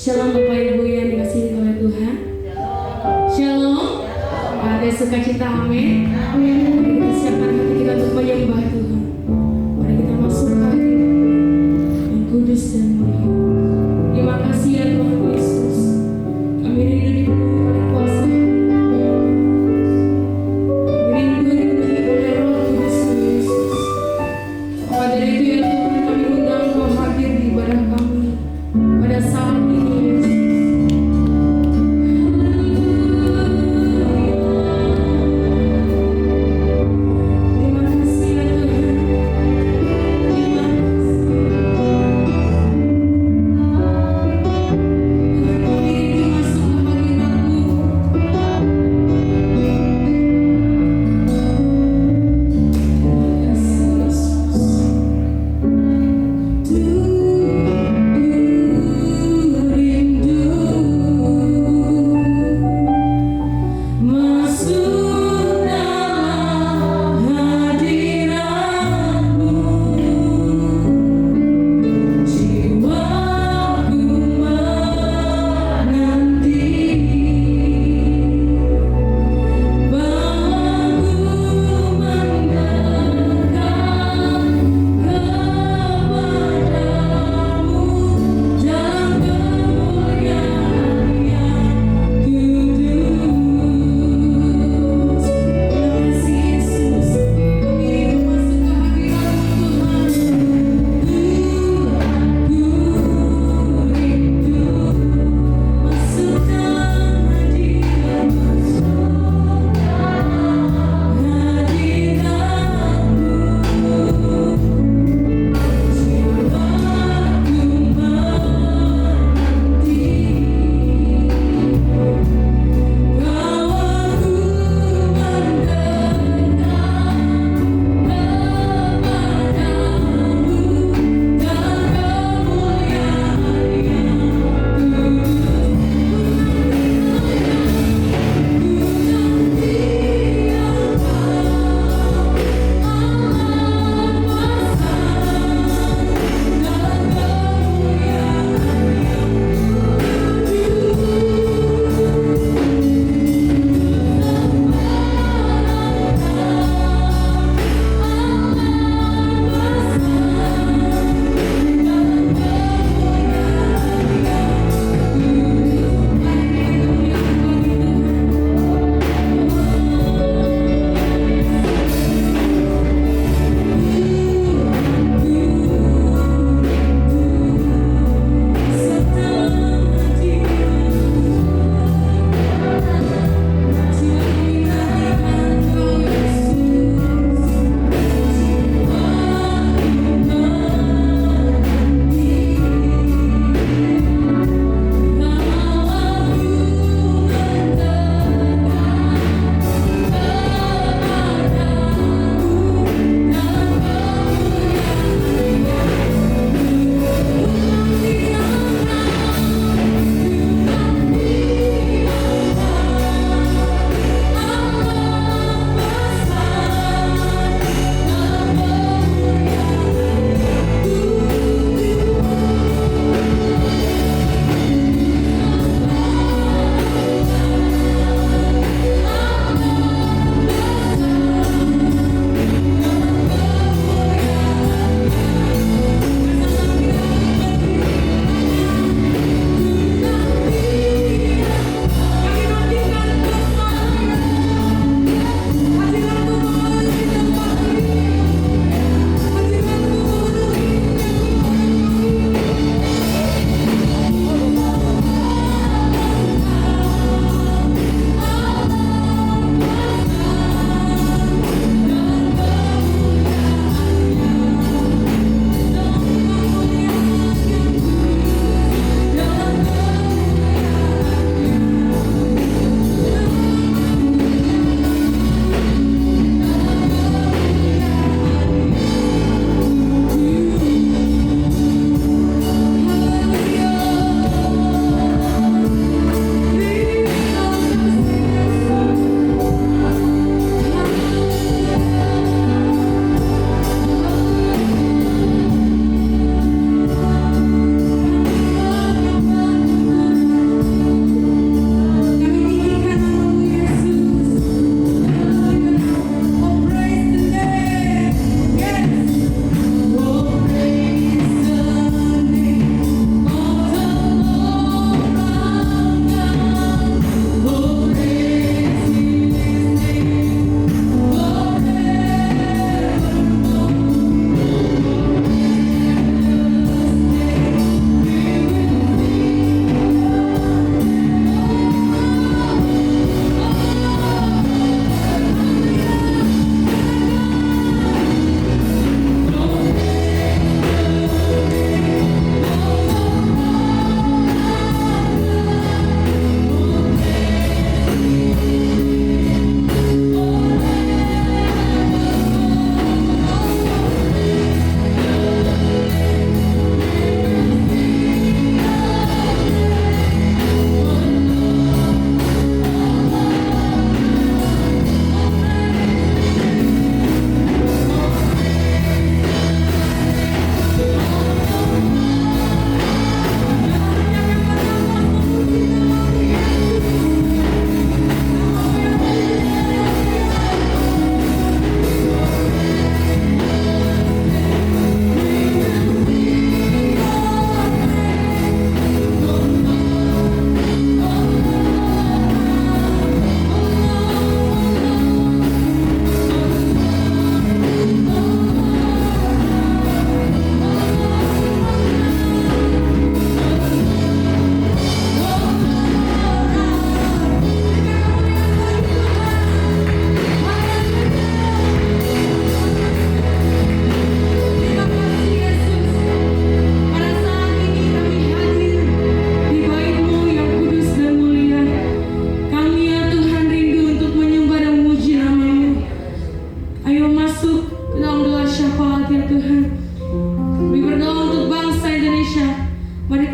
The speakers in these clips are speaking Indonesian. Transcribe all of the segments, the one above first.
Shalom Bapak Ibu yang dikasihi oleh Tuhan. Shalom. Ada sukacita, amin. Mari kita siapkan hati kita untuk menyembah Tuhan. Mari kita masuk ke hadirat yang kudus dan mulia. Terima kasih ya Tuhan Yesus. Kami rindu dipenuhi oleh kuasa. Kami rindu dipenuhi oleh Roh Kudus Yesus. Maka dari itu ya Tuhan, kami undang Kau hadir di ibadah kami pada saat ini. Yesus.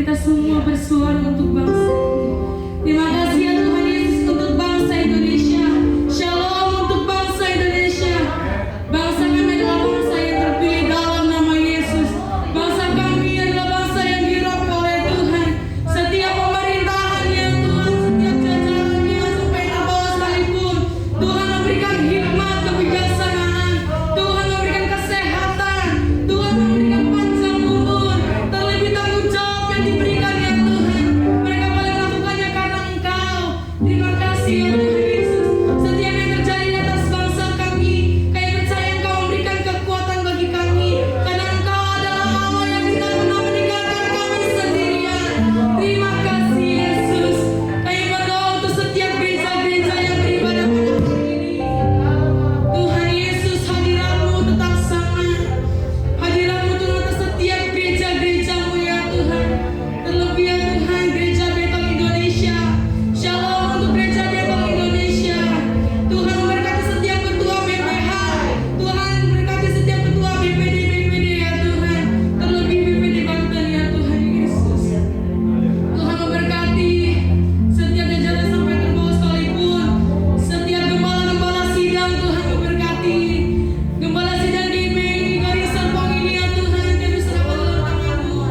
kita semua bersuara untuk bangsa. Terima kasih ya Tuhan Yesus untuk bangsa Indonesia. Shalom untuk bangsa Indonesia. Bangsa kami adalah bangsa yang terpilih dalam nama Yesus. Bangsa kami adalah bangsa yang dirahmati oleh Tuhan. Setiap pemerintahannya Tuhan, setiap jajarannya sampai ke bawah sekalipun, Tuhan memberikan hikmat, kebijaksanaan. Tuhan memberikan kesehatan. Tuhan memberikan panjang umur. Terlebih tanggung jawab yang diberikan ya Tuhan. Mereka boleh melakukannya karena Engkau. Terima kasih ya Tuhan Yesus. Setiap yang terjadi di atas bangsa kami, kami percaya Engkau memberikan kekuatan bagi kami. Karena Engkau adalah Allah yang tidak pernah meninggalkan kami sendirian. Terima kasih Yesus. Kami berdoa untuk setiap gereja-gereja yang beribadah pada hari ini. Tuhan Yesus, hadirat-Mu tetap sama. Hadirat-Mu Tuhan atas setiap gereja-gereja-Mu ya Tuhan. Terlebih ya Tuhan, Gereja Betong Indonesia. Shalom untuk Gereja Betong Indonesia. Tuhan memberkati setiap ketua BPH. Tuhan memberkati setiap ketua BPD ya Tuhan. Terlebih BPD Banten ya Tuhan Yesus. Tuhan memberkati setiap jajaran sampai ke bawah sekalipun. Setiap gembala-gembala sidang Tuhan memberkati. Gembala sidang di Garis Serpong ini ya Tuhan, kami serahkan dalam tangan-Mu.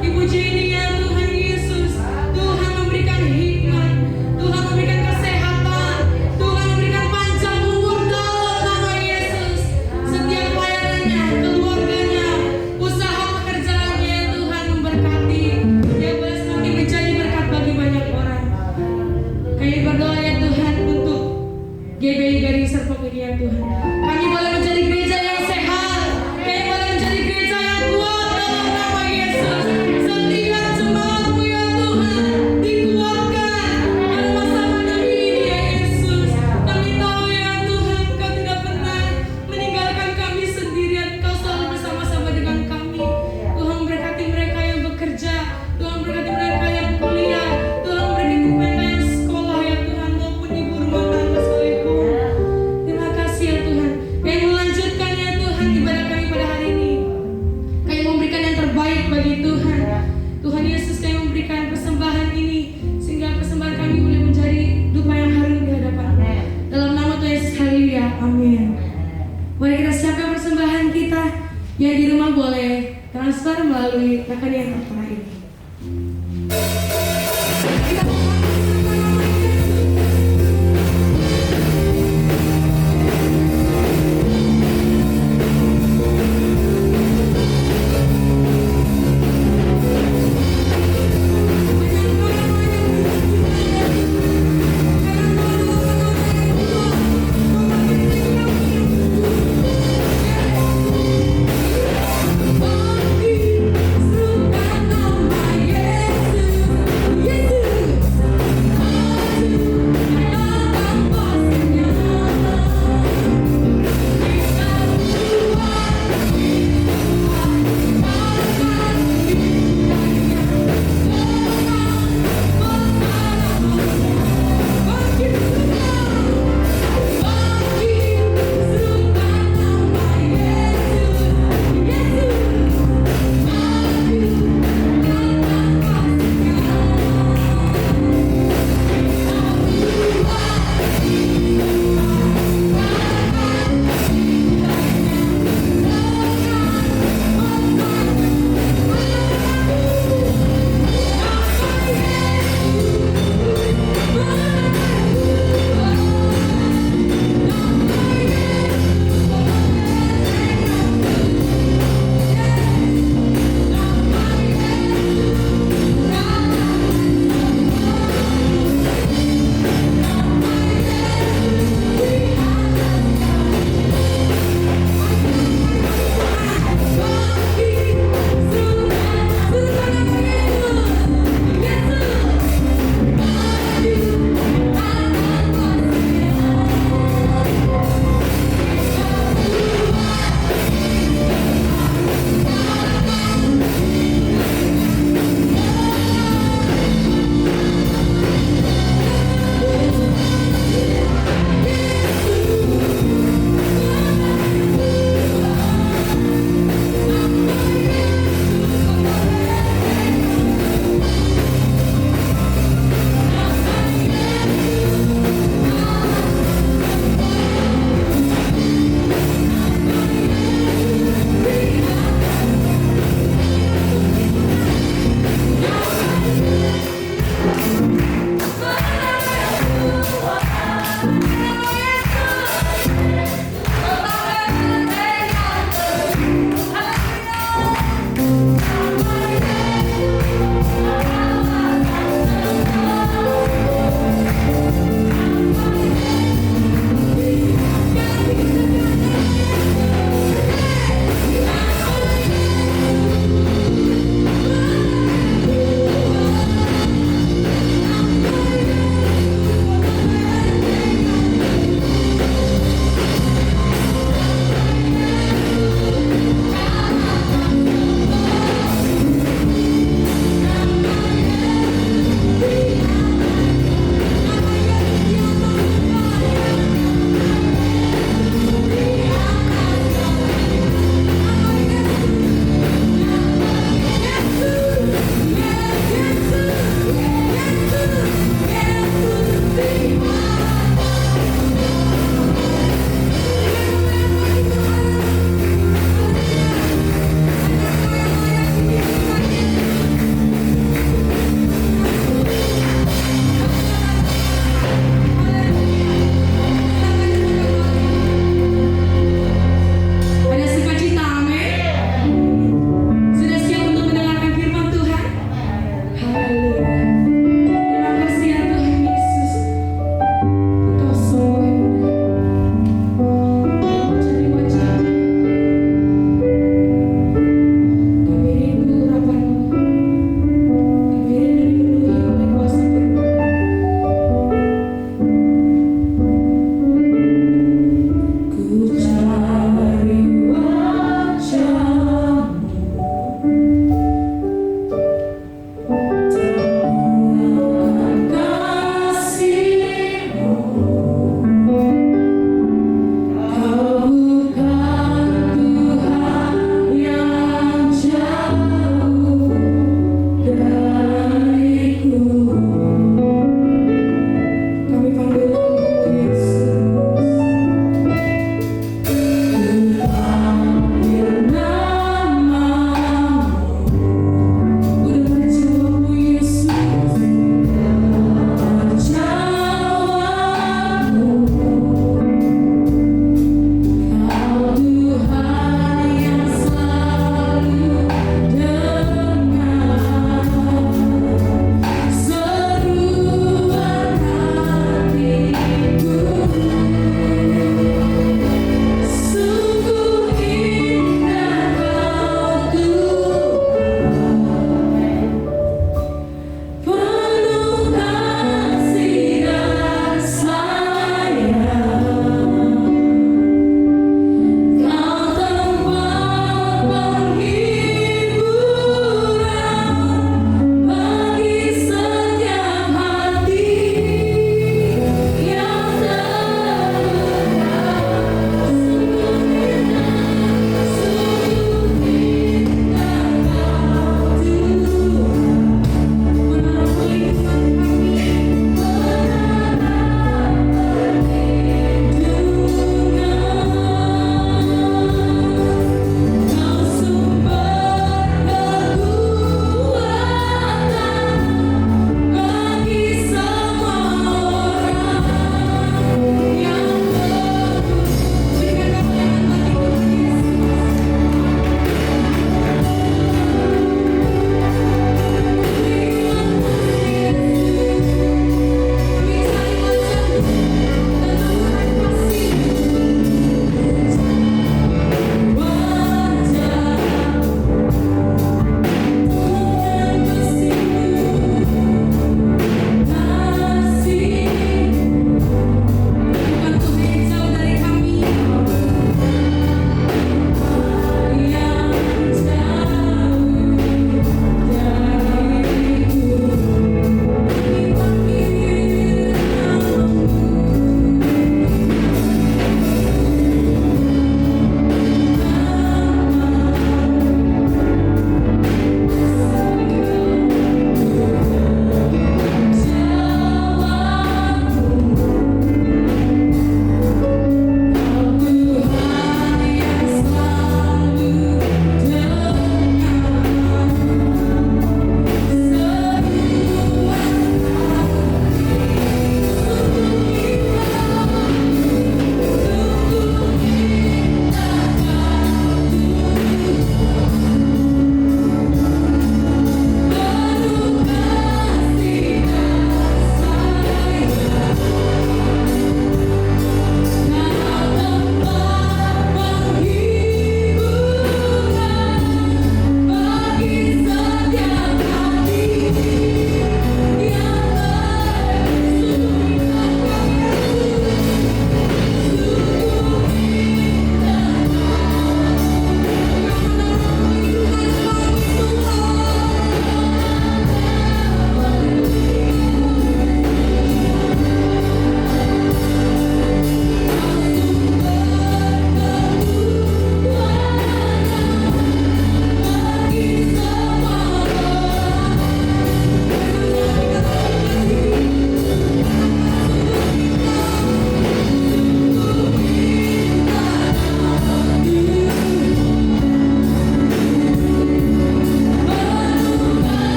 Ibu Jenny ya Tuhan Yesus. Tuhan memberikan hikmat. Tuhan memberikan kesehatan. Tuhan memberikan panjang umur dalam nama Yesus. Setiap pelayanannya, keluarganya, usaha pekerjaannya ya Tuhan memberkati. Dia boleh semakin menjadi berkat bagi banyak orang. Kami berdoa ya Tuhan untuk GBI Garing Serpong ini ya Tuhan. Kami boleh menjadi gereja yang sehat. Kami boleh menjadi gereja yang kuat dalam nama Yesus. Setiap jemaat-Mu ya Tuhan dikuatkan pada masa pandemi ini ya Yesus. Kami tahu ya Tuhan, Engkau tidak pernah meninggalkan kami sendirian. Engkau selalu bersama-sama dengan kami. Tuhan memberkati mereka yang bekerja. Tuhan memberkati mereka yang kuliah. Tuhan memberkati mereka yang sekolah ya Tuhan, maupun ibu rumah tangga sekalipun. Terima kasih ya Tuhan. Kami melanjutkan ya Tuhan ibadah kami pada hari ini. Kami memberikan yang terbaik bagi Tuhan. Tuhan Yesus, kami memberikan persembahan ini sehingga persembahan kami boleh menjadi dupa yang harum di hadapan. Dalam nama Tuhan Yesus, haleluya, amin. Mari kita siapkan persembahan kita. Yang di rumah boleh transfer melalui rekening yang tertera ini. Bagi suka nama Yesus.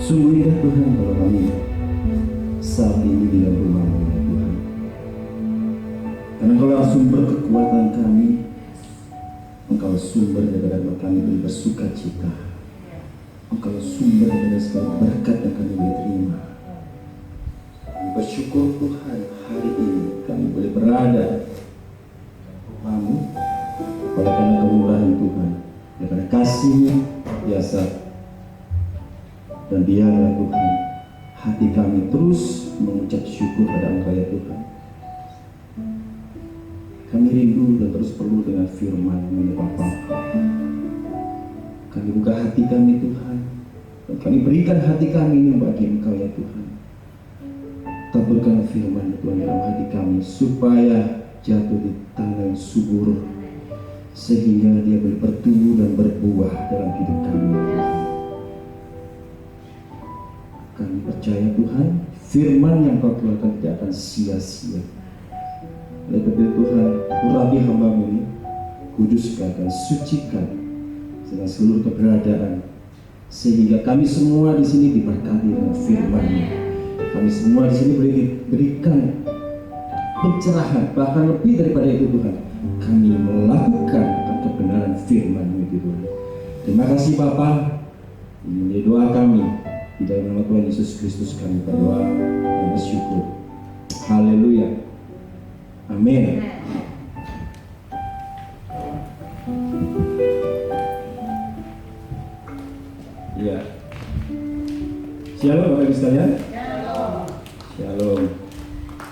Sungguh indah Tuhan kalau kami saat ini di dalam rumah-Mu ya Tuhan. Karena Engkau sumber kekuatan kami, Engkau sumber daripada kami boleh bersuka cita, Engkau sumber daripada segala berkat yang kami boleh terima. Kami bersyukur Tuhan, hari ini kami boleh berada rumah-Mu oleh karena kemurahan Tuhan, oleh karena kasih-Mu biasa. Dan biarlah Tuhan, hati kami terus mengucap syukur pada Engkau ya Tuhan. Kami rindu dan terus perlu dengan firman-Mu ya Bapa. Kami buka hati kami Tuhan, dan kami berikan hati kami ini bagi Engkau ya Tuhan. Taburkan firman Tuhan dalam hati kami, supaya jatuh di tanah yang subur, sehingga dia boleh bertumbuh dan berbuah dalam hidup kami. Kami percaya Tuhan, firman yang Kau keluarkan tidak akan sia-sia. Oleh karena itu Tuhan, urapi hamba-Mu ini, kuduskan dan sucikan dengan seluruh keberadaan, sehingga kami semua di sini diberkati dengan firman-Mu. Kami semua di sini boleh diberikan pencerahan, bahkan lebih daripada itu Tuhan, kami melakukan kebenaran firman-Mu itu Tuhan. Terima kasih Bapa. Ini doa kami. Di dalam nama Tuhan Yesus Kristus kami berdoa dan bersyukur. Haleluya. Amin. Ya. Shalom Bapak Ibu sekalian. Shalom. Shalom.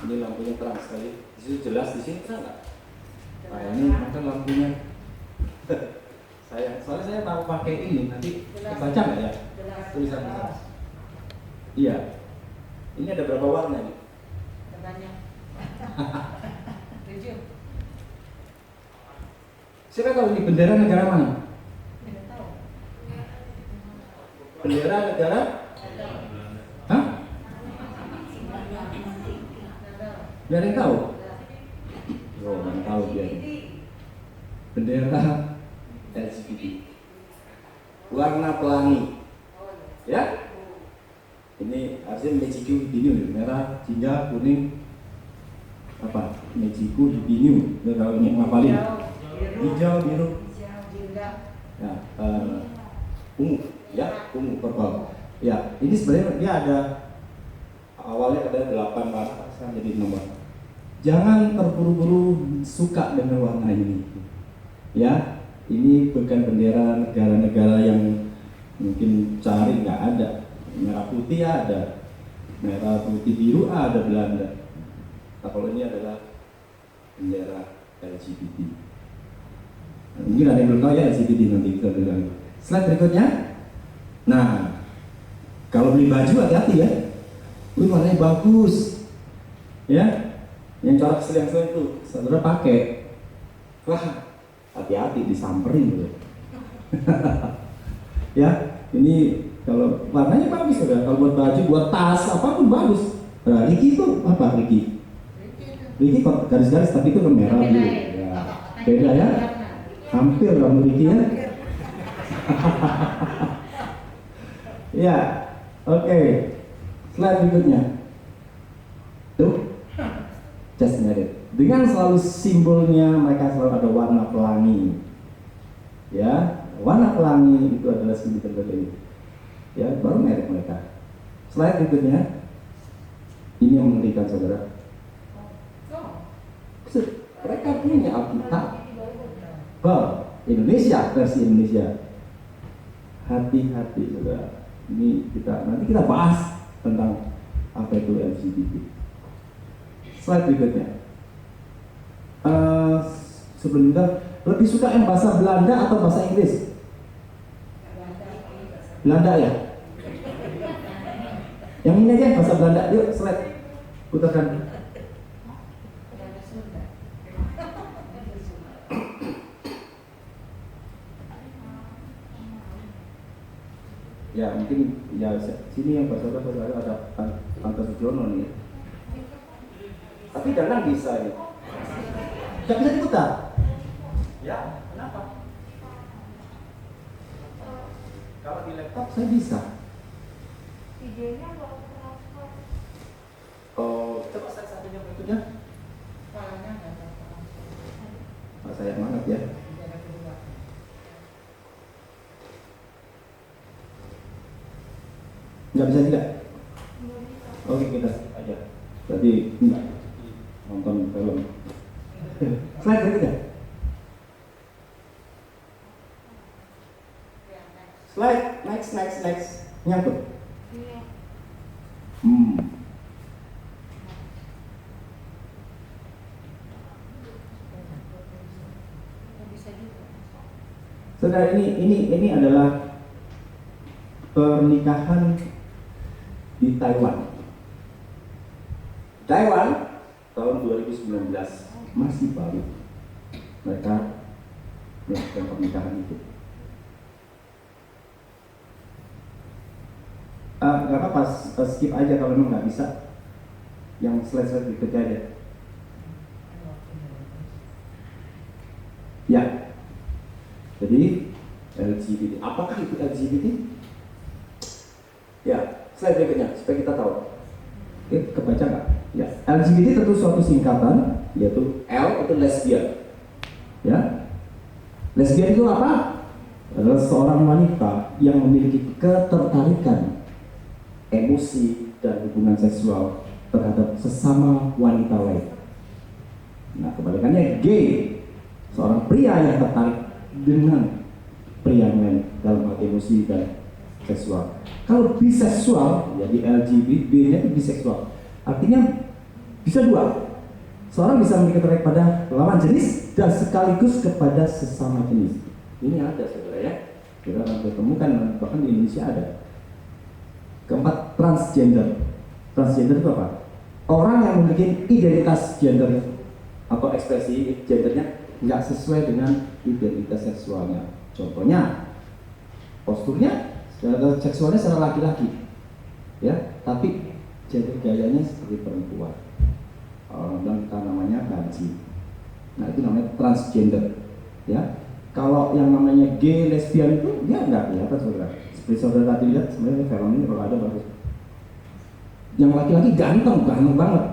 Ini lampunya terang sekali. Di situ jelas, di sini terang nggak? Nah ini maka lampunya. Soalnya saya tahu pakai ini, nanti kebaca nggak ya? Tulisan-tulisan. Iya. Ini ada berapa warna nih? Banyak. 7. Siapa tahu ini bendera negara mana? Tidak tahu. Bendera negara? Hah? Biar yang tahu? Oh, nggak tahu biar. Bendera LGBT. Warna pelangi. Ya? Ini artinya Mexico Hibiniu, merah, jingga, kuning, apa? Mexico Hibiniu, kalau ini ngapalin. Hijau, biru, ya, ungu, ya, ungu, purple. Ya, ini sebenarnya dia ada awalnya ada 8 warna, sekarang jadi 6 warna. Jangan terburu-buru suka dengan warna ini, ya. Ini bukan bendera negara-negara yang mungkin cari nggak ada. Merah putih ada, merah putih biru ada Belanda. Nah, kalau ini adalah bendera LGBT. Nah, mungkin ada yang belum tahu ya LGBT nanti kita bilang. Slide berikutnya. Nah, kalau beli baju hati-hati ya. Ini warnanya bagus, ya. Yang corak seliang-seliang itu, saudara pakai. Wah, hati-hati disamperin gitu. Ya, ini kalau warnanya bagus ya, kalau buat baju, buat tas, apapun bagus. Nah, Ricky itu apa Ricky? Ricky kok garis-garis tapi itu merah gitu. Ya. Beda ya? Hampir kamu Ricky ya? Ya, oke. Slide berikutnya. Tuh, just married. Dengan selalu simbolnya mereka selalu ada warna pelangi. Ya, warna pelangi itu adalah simbol terbaik. Ya, baru merek mereka. Slide berikutnya. Ini yang mengerikan saudara. Mereka punya Alkitab. Indonesia, versi Indonesia. Hati-hati saudara. Ini nanti kita bahas tentang apa itu LGBT. Slide berikutnya. Sebelum kita lebih suka yang bahasa Belanda atau bahasa Inggris? Belanda ya. Yang ini aja bahasa Belanda. Yuk slide putarkan. Ya mungkin ya sini yang bahasa ada Tante Sujono nih. Tapi dalam bisa nih. Gak bisa diputar. Ya, kenapa? Kalau di laptop saya bisa. Oh, coba saya satunya bentuknya. Kepalanya nggak ada. Pak saya banget ya. Ada kedua. Nggak bisa juga. Oke, kita skip aja. Jadi enggak nonton film. Slide berikutnya. Slide, next. Nyangkut. Bisa juga. Saudara, ini adalah pernikahan di Taiwan. Taiwan tahun 2019 masih baru mereka melakukan pernikahan itu. Nggak apa-apa, skip aja kalau memang nggak bisa. Yang slide berikutnya aja. Ya, jadi LGBT. Apakah itu LGBT? Ya, slide berikutnya supaya kita tahu. Oke, kebaca nggak? Ya, LGBT tentu suatu singkatan, yaitu L itu lesbian. Ya, lesbian itu apa? Adalah seorang wanita yang memiliki ketertarikan emosi dan hubungan seksual terhadap sesama wanita lain. Nah, kebalikannya gay, seorang pria yang tertarik dengan pria lain dalam hal emosi dan seksual. Kalau biseksual, jadi LGBT, B-nya itu biseksual. Artinya bisa dua. Seorang bisa memiliki tertarik pada lawan jenis dan sekaligus kepada sesama jenis. Ini ada, saudara ya. Kita akan ketemukan, bahkan di Indonesia ada. Keempat, transgender. Transgender itu apa? Orang yang memiliki identitas gender atau ekspresi gendernya nggak sesuai dengan identitas seksualnya. Contohnya, posturnya seksualnya secara laki-laki, ya, tapi gender gayanya seperti perempuan. Orang bilang kita namanya banci. Nah, itu namanya transgender, ya. Kalau yang namanya gay, lesbian itu ya nggak kelihatan, saudara. Seperti saudara tadi lihat, sebenarnya film ini kalau ada bagus. Yang laki-laki ganteng banget,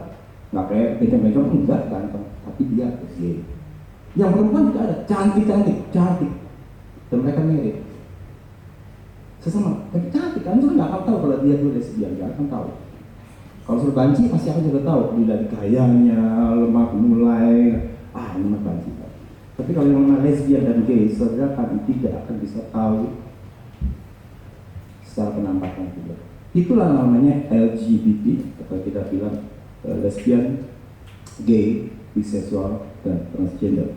nggak kayak beda-beda pun enggak ganteng, tapi dia gay. Yang perempuan juga ada, cantik, dan mereka mirip. Sesama, tapi cantik, kan juga nggak akan tahu kalau dia tuh lesbian, nggak akan tahu. Kalau suruh banci pasti akan juga tahu, dari gayanya, lemah mulai, ini mah banci. Tapi kalau yang namanya lesbian dan gay, saudara kan tidak akan bisa tahu secara penampakan juga. Itulah namanya LGBT, atau kita bilang lesbian, gay, biseksual, dan transgender.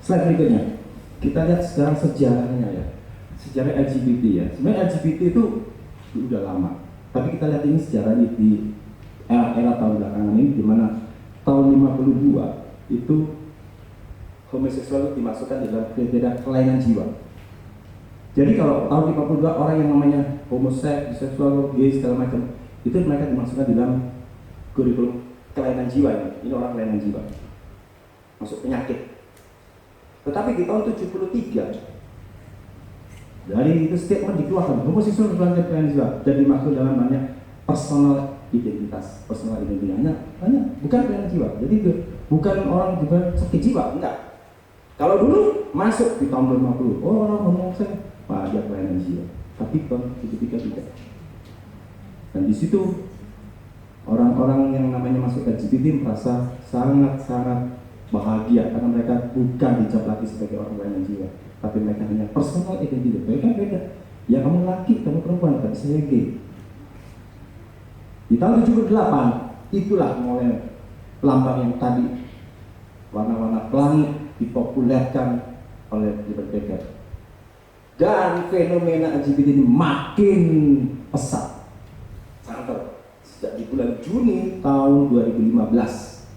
Slide berikutnya, kita lihat sekarang sejarahnya ya, sejarah LGBT ya. Sebenarnya LGBT itu udah lama, tapi kita lihat ini sejarahnya di era tahun belakangan ini, di mana tahun 52 itu homoseksual itu dimasukkan dalam kriteria kelainan jiwa. Jadi kalau tahun 52 orang yang namanya homoseks, biseksual, gay segala macam itu mereka dimasukkan dalam kurikulum kelainan jiwa. Ini orang kelainan jiwa, masuk penyakit. Tetapi di tahun 73 dari itu statement dikeluarkan homoseksual kelainan jiwa dan dimaksud dalam namanya personal identitas, hanya bukan kelainan jiwa. Jadi bukan orang juga sakit jiwa, enggak. Kalau dulu masuk di tahun 50, orang homoseks dia kelainan jiwa, tapi tahun 73 tidak. Dan di situ orang-orang yang namanya masuk ke LGBT merasa sangat-sangat bahagia karena mereka bukan dicap lagi sebagai orang kelainan jiwa, tapi mereka hanya personal identity. Mereka beda. Ya kamu laki, kamu perempuan, tapi saya gay. Di tahun 78 itulah mulai lambang yang tadi warna-warna pelangi dipopulerkan oleh Liberty Becker. Dan fenomena LGBT ini makin pesat. Sangat sejak di bulan Juni tahun 2015,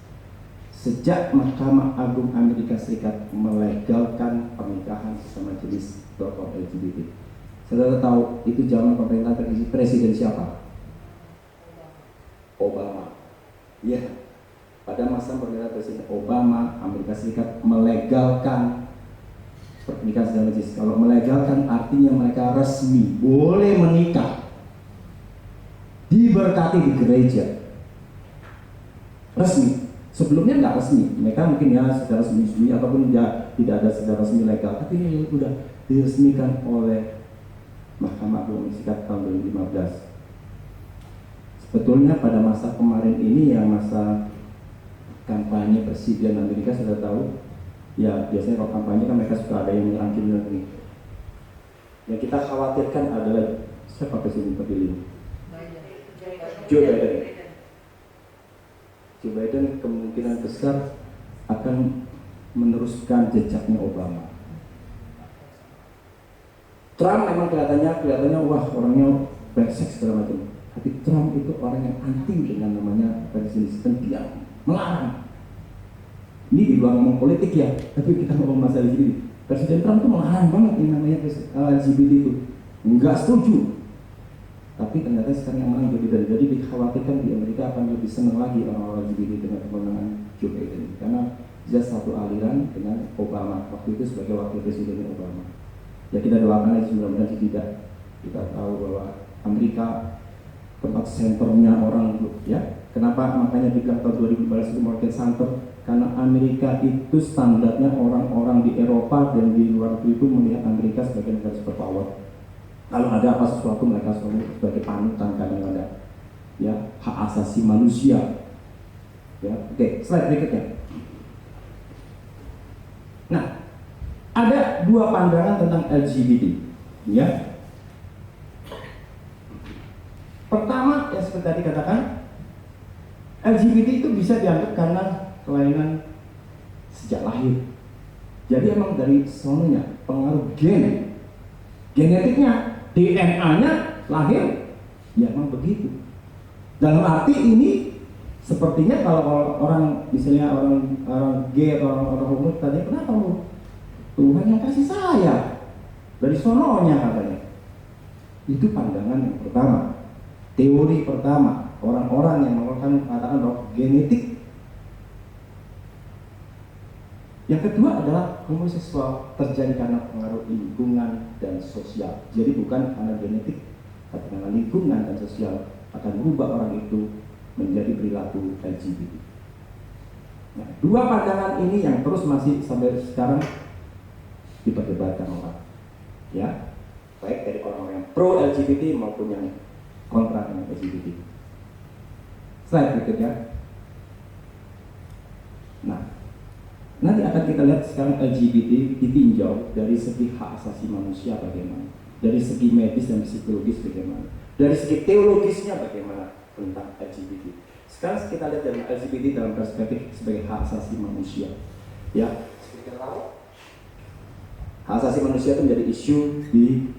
sejak Mahkamah Agung Amerika Serikat melegalkan pernikahan sesama jenis tokoh LGBT. Saudara tahu itu zaman pemerintah presiden siapa? Obama. Ya, pada masa pemerintahan Presiden Obama, Amerika Serikat melegalkan pernikahan secara legis. Kalau melegalkan artinya mereka resmi boleh menikah, diberkati di gereja, resmi. Sebelumnya nggak resmi, mereka mungkin ya secara sembunyi ataupun ya tidak ada secara resmi legal, tapi ini sudah diresmikan oleh Mahkamah Agung Amerika tahun 2015. Sebetulnya pada masa kemarin ini yang masa kampanye Presiden Amerika, sudah tahu ya, biasanya kalau kampanye kan mereka suka ada yang menyerang China ini. Yang kita khawatirkan adalah siapa presiden terpilih? Joe Biden. Joe Biden kemungkinan besar akan meneruskan jejaknya Obama. Trump memang kelihatannya wah orangnya brengsek segala macam. Tapi Trump itu orang yang anti dengan namanya presiden, diam, melarang. Ini di luar ngomong politik ya, tapi kita ngomong masalah LGBT. Presiden Trump itu melarang banget yang namanya LGBT itu, nggak setuju. Tapi ternyata sekarang yang menang Joe Biden. Jadi dikhawatirkan di Amerika akan lebih senang lagi orang-orang LGBT dengan kemenangan Joe Biden, karena dia satu aliran dengan Obama waktu itu sebagai wakil presiden Obama. Ya kita doakan aja mudah-mudahan tidak. Kita tahu bahwa Amerika tempat senternya orang ya. Kenapa makanya dibilang tahun 2015 itu market center? Karena Amerika itu standarnya orang-orang di Eropa dan di luar negeri itu melihat Amerika sebagai negara superpower. Kalau ada apa sesuatu mereka selalu sebagai panutan kadang-kadang. Ya, hak asasi manusia. Ya, oke, slide berikutnya. Nah, ada dua pandangan tentang LGBT. Ya. Pertama, yang seperti tadi katakan, LGBT itu bisa dianggap karena kelainan sejak lahir. Jadi emang dari sononya pengaruh genetiknya, DNA-nya lahir, ya emang begitu. Dalam arti ini sepertinya kalau orang misalnya orang gay atau orang homo tanya kenapa lu? Tuhan yang kasih saya dari sononya katanya. Itu pandangan yang pertama. Teori pertama, orang-orang yang mengatakan bahwa genetik. Yang kedua adalah homoseksual terjadi karena pengaruh lingkungan dan sosial. Jadi bukan karena genetik, tapi karena lingkungan dan sosial akan merubah orang itu menjadi perilaku LGBT. Nah, dua pandangan ini yang terus masih sampai sekarang diperdebatkan orang. Ya, baik dari orang-orang yang pro LGBT maupun yang kontra dengan LGBT. Slide berikutnya. Nah, nanti akan kita lihat sekarang LGBT ditinjau dari segi hak asasi manusia bagaimana, dari segi medis dan psikologis bagaimana, dari segi teologisnya bagaimana tentang LGBT. Sekarang kita lihat dari LGBT dalam perspektif sebagai hak asasi manusia. Ya, seperti kita tahu, hak asasi manusia itu menjadi isu di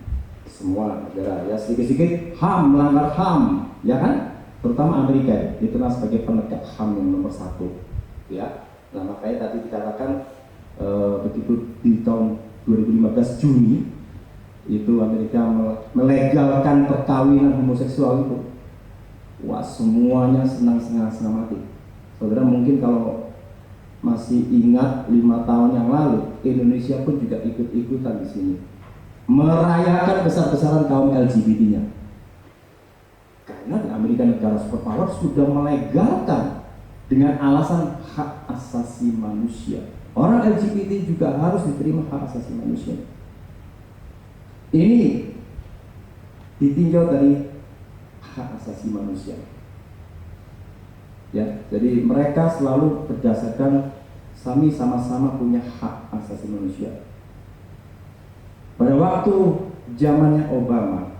semua negara. Ya, sedikit-sedikit HAM, melanggar HAM, ya kan? Terutama Amerika dikenal sebagai penegak HAM yang nomor 1. Ya. Nah makanya tadi dikatakan begitu di tahun 2015 Juni itu Amerika melegalkan perkawinan homoseksual itu, wah semuanya senang mati. Saudara mungkin kalau masih ingat 5 tahun yang lalu Indonesia pun juga ikut-ikutan di sini merayakan besar-besaran kaum LGBT-nya, karena di Amerika negara superpower sudah melegalkan dengan alasan hak asasi manusia. Orang LGBT juga harus diterima hak asasi manusia. Ini ditinjau dari hak asasi manusia. Ya, jadi mereka selalu berdasarkan kami sama-sama punya hak asasi manusia. Pada waktu zamannya Obama,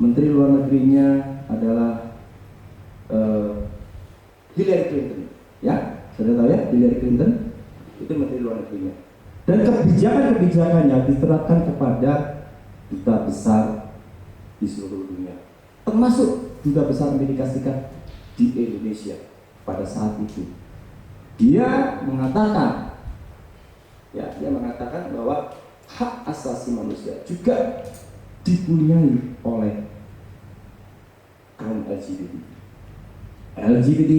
Menteri Luar Negerinya adalah Hillary Clinton, ya, sudah tahu ya, Hillary Clinton itu Menteri Luar Negerinya. Dan kebijakan-kebijakannya diterapkan kepada duta besar di seluruh dunia, termasuk duta besar Amerika Serikat di Indonesia pada saat itu. Dia mengatakan bahwa hak asasi manusia juga dipunyai oleh kaum LGBT. LGBT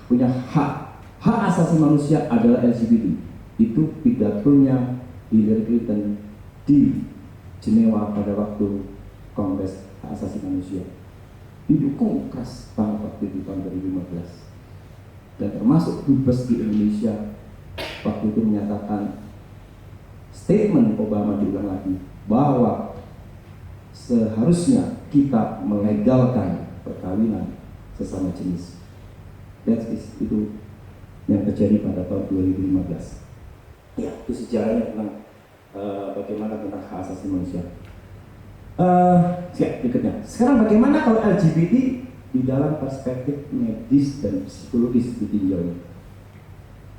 punya hak asasi manusia adalah LGBT. Itu pidatonya Hillary Clinton di Jenewa pada waktu Kongres Hak Asasi Manusia. Didukung keras banget waktu itu tahun 2015. Dan termasuk dubes di Indonesia waktu itu menyatakan statement Obama diulang lagi bahwa seharusnya kita melegalkan perkawinan sesama jenis. Itu yang terjadi pada tahun 2015. Ya, itu sejarahnya tentang bagaimana tentang hak asasi manusia. Berikutnya. Sekarang bagaimana kalau LGBT di dalam perspektif medis dan psikologis ditinjau?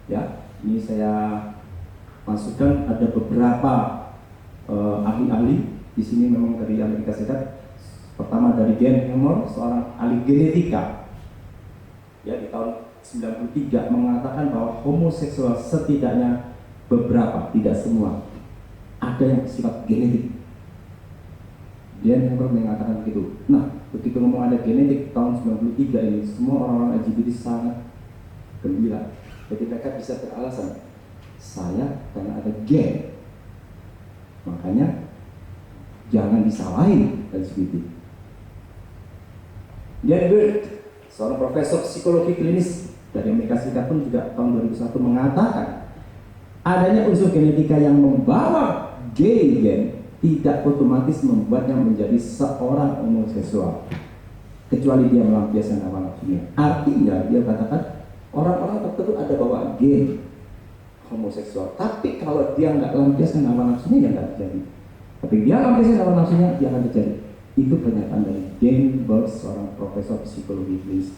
Ya, ini saya masukkan ada beberapa ahli-ahli di sini memang dari Amerika Serikat. Pertama dari Dan Hammer, seorang ahli genetika. Ya, di tahun 93 mengatakan bahwa homoseksual setidaknya beberapa, tidak semua, ada yang sifat genetik. Dan Hammer mengatakan begitu. Nah, begitu ngomong ada genetik tahun 93 ini, semua orang-orang LGBT sangat gembira. Jadi mereka bisa beralasan, saya karena ada gen, makanya jangan disalahin LGBT. Dan Bird, seorang profesor psikologi klinis dari Amerika Serikat pun juga tahun 2001 mengatakan adanya unsur genetika yang membawa gay gen tidak otomatis membuatnya menjadi seorang homoseksual, kecuali dia melampiaskan hawa nafsunya. Artinya dia katakan orang-orang tertentu ada bawaan gen homoseksual, tapi kalau dia nggak lampiaskan hawa nafsunya ya nggak terjadi. Tapi dia lampiaskan hawa nafsunya, dia akan terjadi. Itu pernyataan dari Dan Bird, seorang profesor psikologi klinis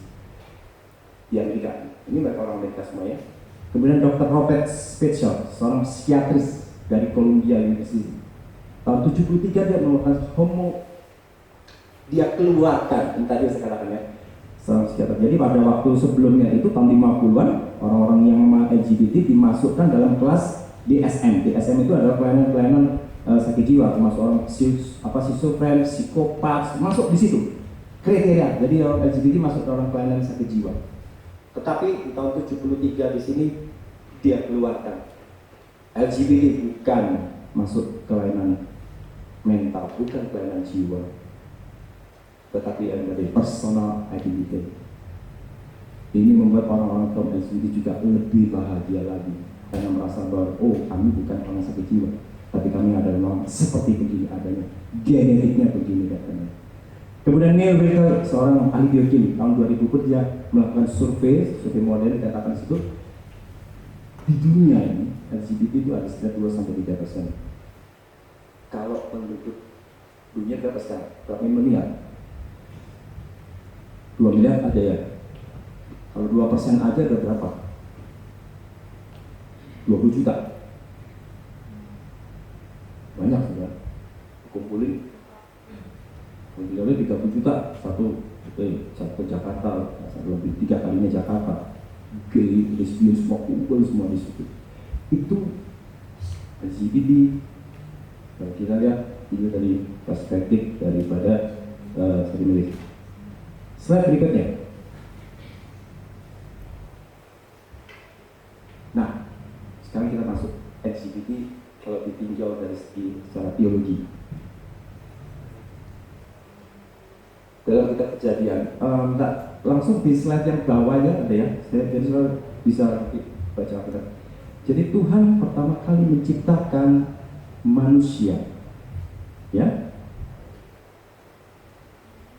di Amerika. Ini mereka orang Amerika semua ya. Kemudian Dr. Robert Spitzer, seorang psikiatris dari Columbia University. Tahun 73 dia melakukan dia keluarkan, tadi saya katakan ya, seorang psikiater. Jadi pada waktu sebelumnya itu tahun 50-an, orang-orang yang LGBT dimasukkan dalam kelas DSM. DSM itu adalah kelainan-kelainan sakit jiwa, termasuk orang schizofren, psikopat, masuk di situ kriteria. Jadi orang LGBT masuk dalam kelainan sakit jiwa. Tetapi di tahun 73 di sini dia keluarkan LGBT bukan masuk kelainan mental, bukan kelainan jiwa, tetapi ada personal identity. Ini membuat orang-orang kaum LGBT juga lebih bahagia lagi karena merasa bahwa kami bukan orang sakit jiwa, tapi kami adalah orang seperti begini adanya, genetiknya begini katanya. Kemudian Neil Wicker, seorang ahli biokimia, tahun 2000 pun dia melakukan survei modern, katakan situ di dunia ini LGBT itu ada sekitar 2-3%. Kalau penduduk dunia berapa sekarang? Berapa miliar? 2 miliar ada ya. Kalau 2% aja ada berapa? 20 juta. Banyak sudah. Kumpulin miliarnya 30 juta, satu ke Jakarta, satu lebih 3 kalinya Jakarta. Gay, lesbian, semua kumpul semua di situ. Itu LGBT. Kalau kita lihat ini dari perspektif daripada milik. Slide berikutnya. Nah, sekarang kita masuk LGBT kalau ditinjau dari segi secara teologi. Dalam kitab Kejadian, langsung di slide yang bawahnya ada ya. Jadi saya bisa baca kitab. Jadi Tuhan pertama kali menciptakan manusia, ya.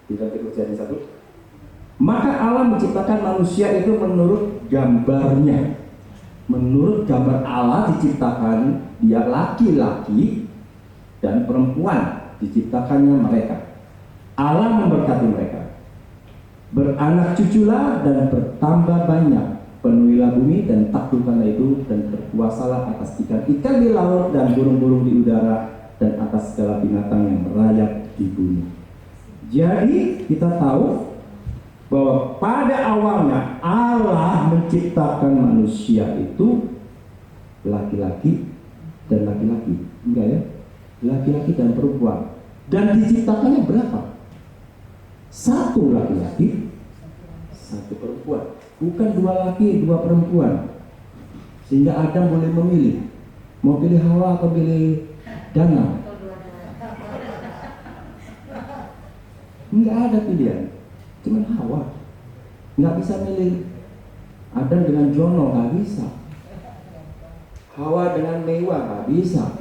Di dalam kitab Kejadian 1. Maka Allah menciptakan manusia itu menurut gambarnya. Menurut gambar Allah diciptakan dia laki-laki dan perempuan, diciptakannya mereka. Allah memberkati mereka. Beranak cuculah dan bertambah banyak, penuhilah bumi dan taklukkanlah itu, dan berkuasalah atas ikan-ikan di laut dan burung-burung di udara dan atas segala binatang yang merayap di bumi. Jadi kita tahu bahwa pada awalnya Allah menciptakan manusia itu laki-laki dan laki-laki, enggak ya? Laki-laki dan perempuan. Dan diciptakannya berapa? 1 laki-laki, 1 perempuan. Bukan 2 laki, 2 perempuan. Sehingga Adam boleh memilih Mau pilih Hawa atau pilih Dana? Nggak ada pilihan, cuma Hawa. Nggak bisa milih Adam dengan Jono, nggak bisa. Hawa dengan mewah, nggak bisa.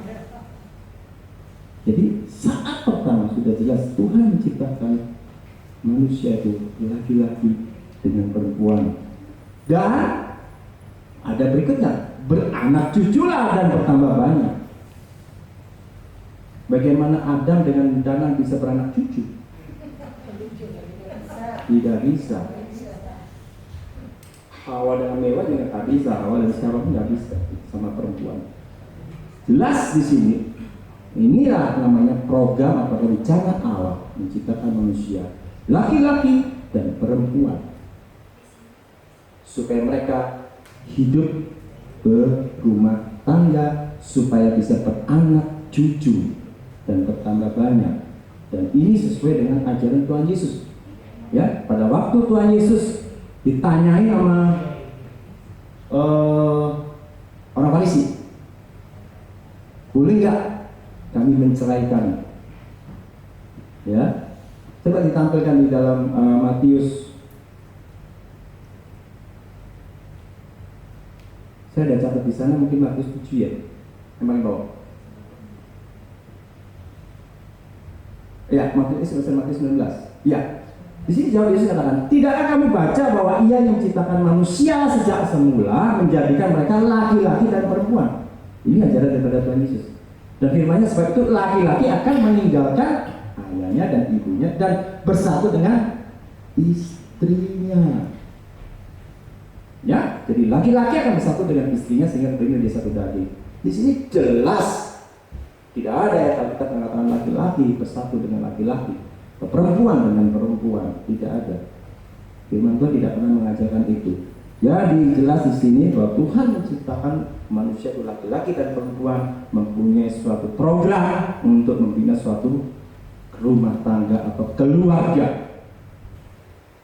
Jadi saat pertama sudah jelas Tuhan menciptakan manusia itu laki-laki dengan perempuan. Dan ada berikutnya, beranak cuculah dan bertambah banyak. Bagaimana Adam dengan Dana bisa beranak cucu? Tidak bisa. Hawa dengan mewah juga nggak bisa. Hawa dan siapa pun nggak bisa sama perempuan. Jelas di sini. Inilah namanya program atau rencana Allah menciptakan manusia, laki-laki dan perempuan, supaya mereka hidup berumah tangga, supaya bisa beranak cucu dan bertambah banyak. Dan ini sesuai dengan ajaran Tuhan Yesus. Ya, pada waktu Tuhan Yesus ditanyai sama orang Farisi, boleh nggak kami menceraikan? Ya, coba ditampilkan di dalam Matius. Saya ada catat di sana, mungkin Matius 7 ya, yang paling bawah. Ya, Matius 19. Ya, di sini jawab Yesus katakan, tidakkah kamu baca bahwa Ia yang menciptakan manusia sejak semula menjadikan mereka laki-laki dan perempuan? Ini ajaran daripada Tuhan Yesus. Dan firman-Nya sebab itu laki-laki akan meninggalkan ayahnya dan ibunya dan bersatu dengan istrinya. Ya, jadi laki-laki akan bersatu dengan istrinya sehingga beriman dia satu daging. Di sini jelas tidak ada ayat Alkitab mengatakan laki-laki bersatu dengan laki-laki, perempuan dengan perempuan, tidak ada. Firman Tuhan tidak pernah mengajarkan itu. Jadi jelas di sini bahwa Tuhan menciptakan manusia itu laki-laki dan perempuan, mempunyai suatu program untuk membina suatu rumah tangga atau keluarga.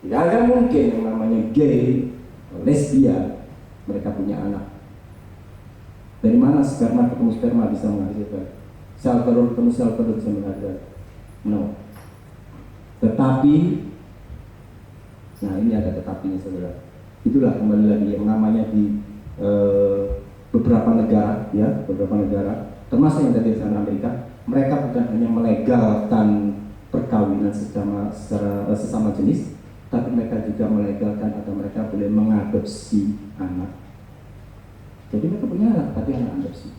Tidak ada mungkin yang namanya gay, lesbian, mereka punya anak. Dari mana sperma ketemu sperma bisa menghasilkan? Sel telur ketemu sel telur bisa menghasilkan? No. Tetapi, nah ini ada tetapinya saudara. Itulah kembali lagi yang namanya di beberapa negara, ya, beberapa negara, termasuk yang dari sana Amerika, mereka bukan hanya melegalkan perkawinan secara sesama jenis, tapi mereka juga melegalkan atau mereka boleh mengadopsi anak. Jadi mereka punya anak, tapi anak adopsi.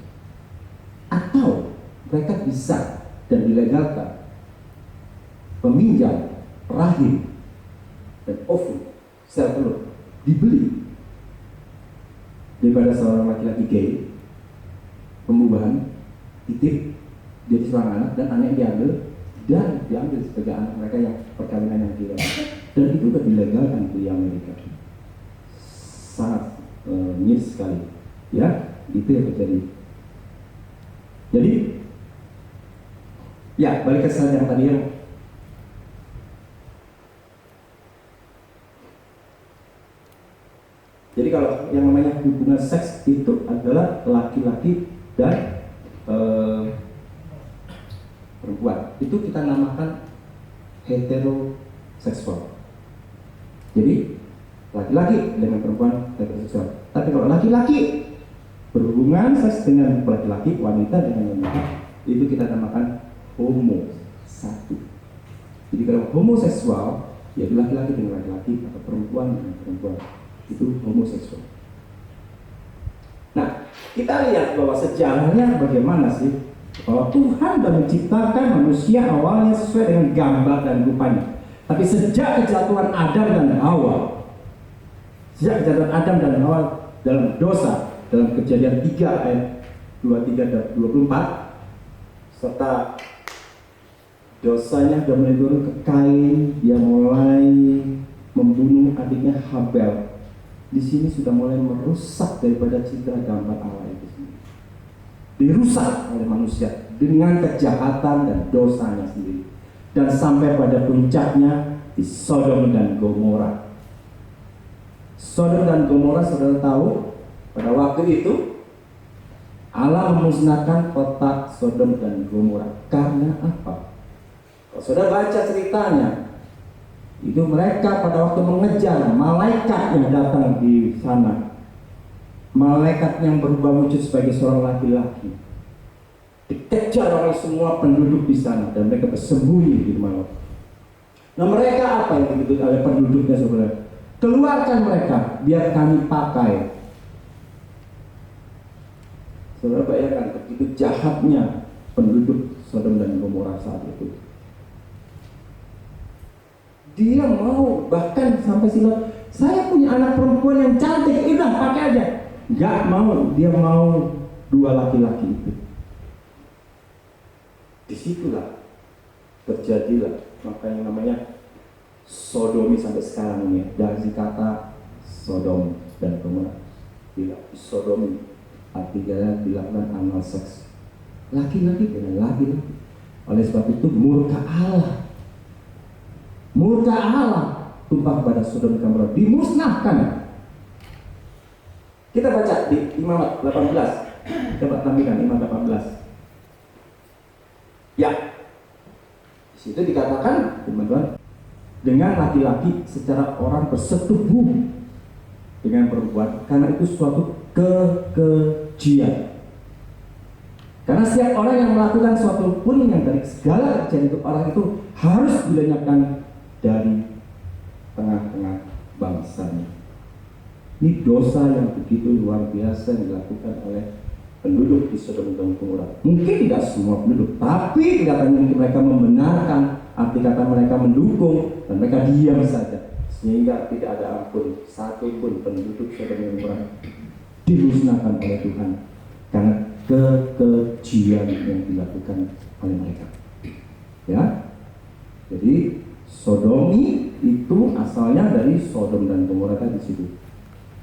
Atau mereka bisa dan dilegalkan peminjam rahim dan ovum, sel telur dibeli daripada seorang laki-laki gay, pembubahan, titip jadi seorang anak dan anak yang diambil sebagai anak mereka yang perkawinan yang tidak, dan itu sudah dilegalkan di Amerika. Sangat miris sekali, ya, itu yang terjadi. Jadi, ya balik ke slide yang tadi yang jadi kalau yang namanya hubungan seks itu adalah laki-laki dan perempuan. Itu kita namakan heteroseksual. Jadi laki-laki dengan perempuan heteroseksual. Tapi kalau laki-laki berhubungan seks dengan laki-laki, wanita dengan wanita, itu kita namakan homo satu. Jadi kalau homoseksual, yaitu laki-laki dengan laki-laki atau perempuan dengan perempuan, itu homoseksual. Nah, kita lihat bahwa sejarahnya bagaimana sih, bahwa Tuhan sudah menciptakan manusia awalnya sesuai dengan gambar dan rupanya. Tapi sejak kejatuhan Adam dan Hawa, dalam dosa, dalam Kejadian 3 ayat 23 dan 24, serta dosanya sudah mulai turun ke Kain, dia mulai membunuh adiknya Habel. Di sini sudah mulai merusak daripada citra gambar Allah itu sendiri. Dirusak oleh manusia dengan kejahatan dan dosanya sendiri. Dan sampai pada puncaknya di Sodom dan Gomora. Sodom dan Gomora, saudara tahu, pada waktu itu Allah memusnahkan kota Sodom dan Gomora. Karena apa? Kalau saudara baca ceritanya, itu mereka pada waktu mengejar malaikat yang datang di sana, malaikat yang berubah wujud sebagai seorang laki-laki, dikejar oleh semua penduduk di sana dan mereka bersembunyi di malam. Nah, mereka apa yang dituntut oleh penduduknya, saudara? Keluarkan mereka, biar kami pakai. Saudara bayangkan begitu jahatnya penduduk Sodom dan Gomora saat itu. Dia mau bahkan sampai silam, saya punya anak perempuan yang cantik, udah pakai aja. Gak mau, dia mau 2 laki-laki itu. Disitulah terjadilah maka yang namanya sodomi sampai sekarang ini, dari kata Sodom dan Gomora. Bila sodomi artinya dilakukan amal seks laki-laki dengan laki-laki. Oleh sebab itu murka Allah tumpah kepada Sodom dan Gomora, dimusnahkan. Kita baca di Imamat 18. Coba tampilkan Imamat 18. Ya, di situ dikatakan, teman-teman, dengan laki-laki secara orang bersetubuh dengan perempuan, karena itu suatu kekejian. Karena setiap orang yang melakukan suatu pun yang dari segala kejadian itu, orang itu harus dilenyapkan dari tengah-tengah bangsanya. Ini dosa yang begitu luar biasa yang dilakukan oleh penduduk di Sodom dan Gomora. Mungkin tidak semua penduduk, tapi dikatakan mereka membenarkan, arti kata mereka mendukung, dan mereka diam saja, sehingga tidak ada ampun satu pun penduduk Sodom dan Gomora dimusnahkan oleh Tuhan karena kekejian yang dilakukan oleh mereka. Ya, jadi sodomi itu asalnya dari Sodom dan Gomora tadi di situ.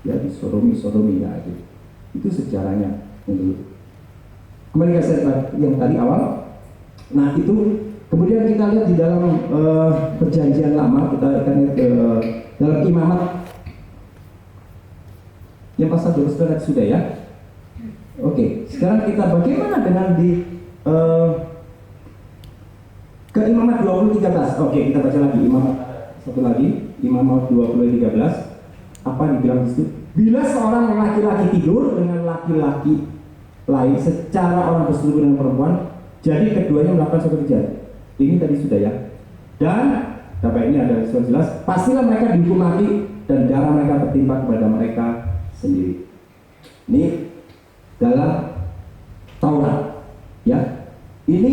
Ya, di sodomi ya itu sejarahnya yang dulu. Kembali ke yang tadi awal. Nah itu kemudian kita lihat di dalam perjanjian lama, kita akan lihat dalam Imamat yang pasal 12 sudah ya. Oke, sekarang kita bagaimana dengan di ke Imamat 20:13. Oke, kita baca lagi Imamat satu lagi, Imamat 20:13. Apa dibilang di situ? Bila seorang laki-laki tidur dengan laki-laki lain secara orang berselingkuh dengan perempuan, jadi keduanya melakukan suatu kejahatan. Ini tadi sudah ya. Dan dapat ini ada surat jelas, pastilah mereka dihukum mati dan darah mereka tertimpa kepada mereka sendiri. Ini dalam Taurat, ya. Ini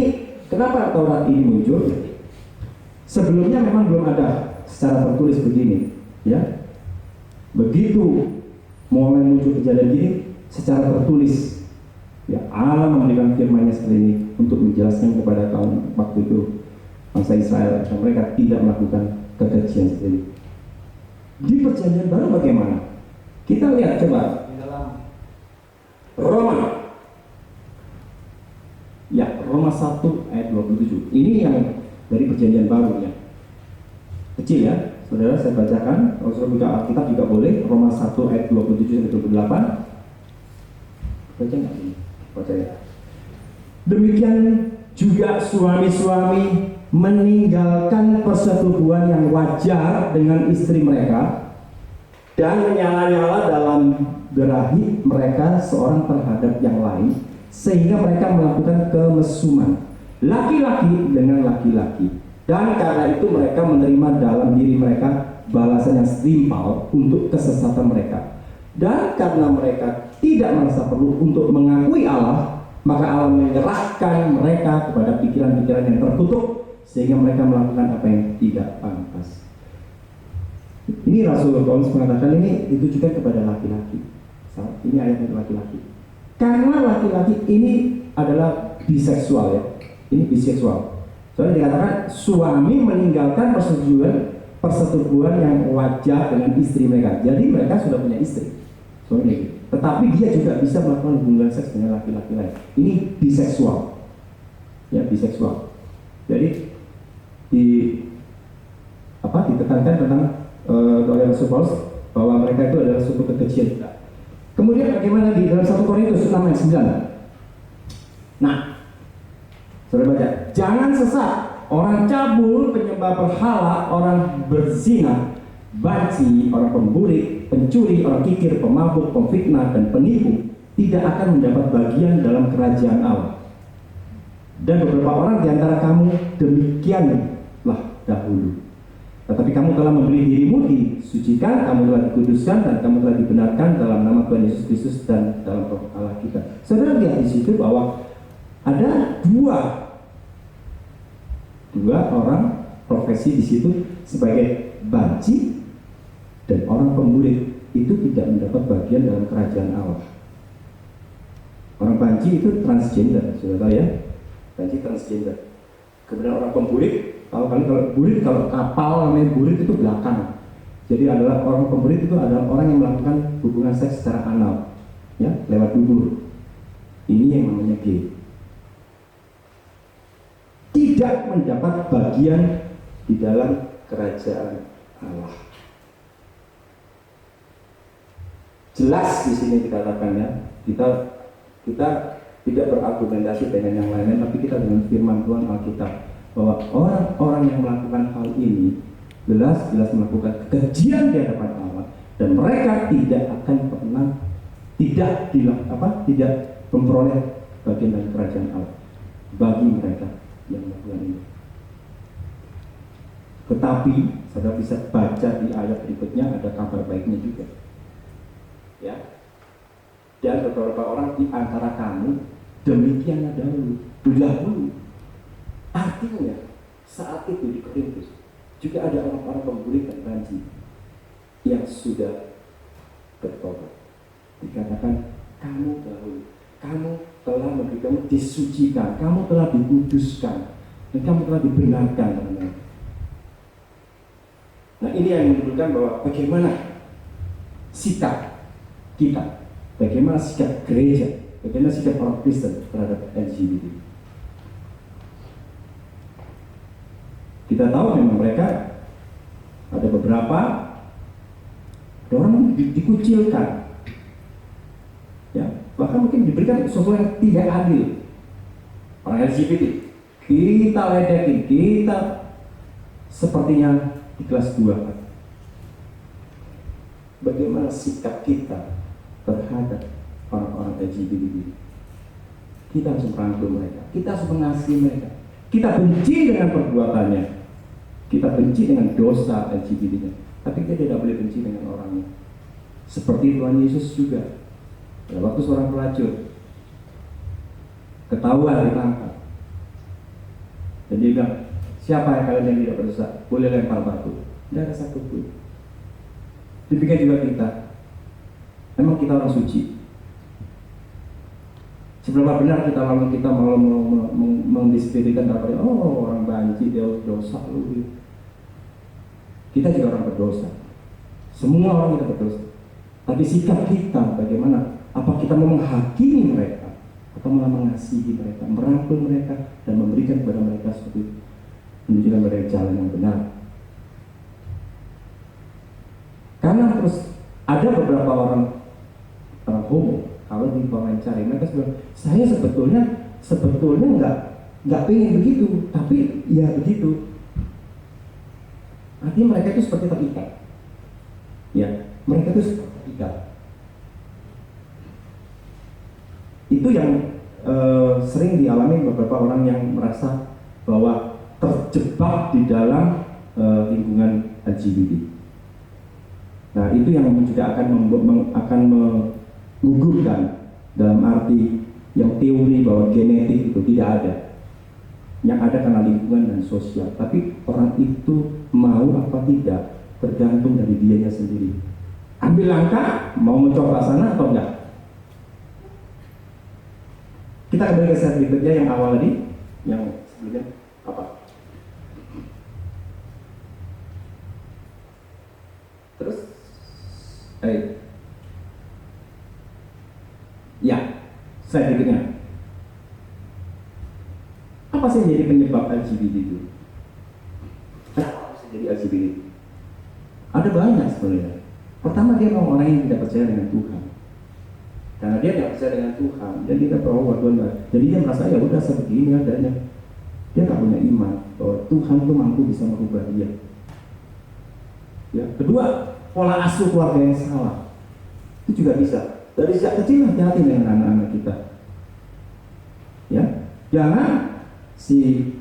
kenapa Taurat ini muncul? Sebelumnya memang belum ada secara tertulis begini, ya. Begitu mulai muncul kejadian ini secara tertulis, ya Allah memberikan firman-Nya seperti ini untuk menjelaskan kepada kaum waktu itu bangsa Israel dan mereka tidak melakukan kekejian seperti ini. Di perjanjian baru bagaimana? Kita lihat coba di dalam Roma. Ya, Roma 1 ayat 27. Ini yang dari perjanjian baru ya. Kecil ya. Saudara, saya bacakan. Kalau saudara buka Alkitab juga boleh. Roma 1 ayat 27 sampai 28. Baca nggak ini? Baca ya. Demikian juga suami-suami meninggalkan persetubuhan yang wajar dengan istri mereka dan menyala-nyala dalam berahi mereka seorang terhadap yang lain, sehingga mereka melakukan kemesuman laki-laki dengan laki-laki. Dan karena itu mereka menerima dalam diri mereka balasan yang setimpal untuk kesesatan mereka. Dan karena mereka tidak merasa perlu untuk mengakui Allah, maka Allah menyerahkan mereka kepada pikiran-pikiran yang terkutuk, sehingga mereka melakukan apa yang tidak pantas. Ini Rasul Paulus mengatakan ini ditujukan kepada laki-laki. Ini ayat untuk laki-laki. Karena laki-laki ini adalah biseksual ya. Ini biseksual. Soalnya dikatakan suami meninggalkan persetubuhan yang wajar dengan istri mereka. Jadi mereka sudah punya istri. Soalnya gitu. Tetapi dia juga bisa melakukan hubungan seks dengan laki-laki lain. Ini biseksual. Ya, biseksual. Jadi ditekankan tentang oleh Rasul Paulus bahwa mereka itu adalah suatu kekejian. Kemudian bagaimana di dalam 1 Korintus 6 ayat 9? Nah, saudara baca, jangan sesat. Orang cabul, penyembah berhala, orang berzina, banci, orang pemburi, pencuri, orang kikir, pemabuk, pemfitnah, dan penipu tidak akan mendapat bagian dalam kerajaan Allah. Dan beberapa orang di antara kamu demikianlah dahulu. Tetapi kamu telah membeli dirimu disucikan, kamu telah dikuduskan, dan kamu telah dibenarkan dalam nama Tuhan Yesus Kristus dan dalam Roh Allah kita. Saudara lihat di situ bahwa ada dua orang profesi di situ sebagai banci dan orang pemburi itu tidak mendapat bagian dalam kerajaan Allah. Orang banci itu transgender, saudara tahu ya? Banci transgender. Kemudian orang pemburi, kalau burit, kalau kapal namanya burit itu belakang. Jadi adalah orang pemburit itu adalah orang yang melakukan hubungan seks secara anal, ya, lewat dubur. Ini yang namanya gay. Tidak mendapat bagian di dalam kerajaan Allah. Jelas di sini dikatakan ya, kita tidak berargumentasi dengan yang lainnya, tapi kita dengan firman Tuhan Alkitab bahwa orang-orang yang melakukan hal ini jelas melakukan kekejian di hadapan Allah, dan mereka tidak akan pernah tidak memperoleh bagian dari kerajaan Allah bagi mereka yang melakukan ini. Tetapi saudara bisa baca di ayat berikutnya, ada kabar baiknya juga, ya. Dan beberapa orang di antara kamu demikianlah dahulu. Artinya saat itu di Korintus juga ada orang-orang pemburi dan banci yang sudah bertobat. Dikatakan kamu dahulu, kamu telah kamu disucikan, kamu telah dikuduskan, dan kamu telah dibenarkan. Nah, ini yang menunjukkan bahwa bagaimana sikap kita, bagaimana sikap gereja, bagaimana sikap orang Kristen terhadap LGBT. Kita tahu memang mereka ada beberapa orang dikucilkan, ya, bahkan mungkin diberikan sesuatu yang tidak adil. Orang LGBT kita ledekin, kita sepertinya di kelas 2. Bagaimana sikap kita terhadap orang-orang LGBT? Kita harus merangkul mereka, kita harus mengasihi mereka. Kita benci dengan perbuatannya, kita benci dengan dosa LGBT-nya, tapi kita tidak boleh benci dengan orangnya. Seperti Tuhan Yesus juga. Ya, waktu seorang pelacur ketahuan ditangkap, dan dia bilang, siapa yang kalian yang tidak berdosa, boleh lempar batu. Tidak ada satupun. Demikian juga kita. Memang kita orang suci. Seberapa benar kita mau mendiskredikan daripada orang banci dia dosa lu. Kita juga orang berdosa. Semua orang kita berdosa. Tapi sikap kita bagaimana? Apa kita mau menghakimi mereka atau malah mengasihi mereka, merangkul mereka dan memberikan kepada mereka seperti menunjukkan mereka jalan yang benar? Karena terus ada beberapa orang homo, kalau diwawancara mereka bilang, saya sebetulnya nggak pengen begitu, tapi ya begitu. Artinya mereka itu seperti terikat, ya, mereka itu seperti terikat. Itu yang sering dialami beberapa orang yang merasa bahwa terjebak di dalam lingkungan LGBT. Nah, itu yang juga akan menggugurkan dalam arti yang teori bahwa genetik itu tidak ada. Yang ada karena lingkungan dan sosial. Tapi orang itu mau apa tidak tergantung dari dianya sendiri. Ambil langkah, mau mencoba sana atau enggak. Kita kembali ke slide berikutnya yang awal tadi, yang sebelumnya apa? Terus, ya, slide berikutnya. Apa sih yang jadi penyebab LGBT itu? Apa sih jadi LGBT? Ada banyak sebenarnya. Pertama, dia orang yang tidak percaya dengan Tuhan. karena dia nggak percaya dengan Tuhan. Jadi dia bahwa Tuhan nggak, jadi dia merasa ya udah sebegini adanya. Dia nggak punya iman bahwa Tuhan itu mampu bisa merubah dia. Ya, kedua, pola asuh keluarga yang salah itu juga bisa. Dari sejak kecil hati-hati dengan anak-anak kita. Ya, jangan si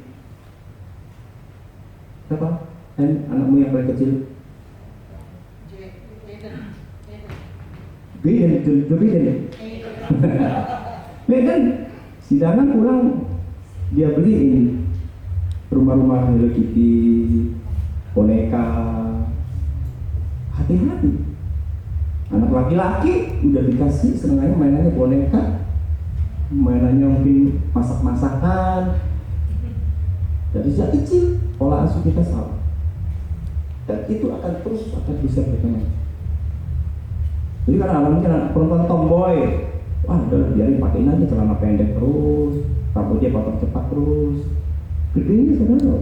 apa? Anakmu yang paling kecil Biden. Biden, si Dana pulang dia beliin rumah-rumah Hello Kitty, boneka. Hati-hati. Anak laki-laki udah dikasih senangnya mainannya boneka, mainannya mungkin masak-masakan. Dari sejak kecil pola asuh kita salah, dan itu akan bisa berkembang. Jadi karena alamnya perempuan tomboy, wah udah biarin pakein aja celana pendek terus, rambutnya potong cepat terus. Gedenya saudara,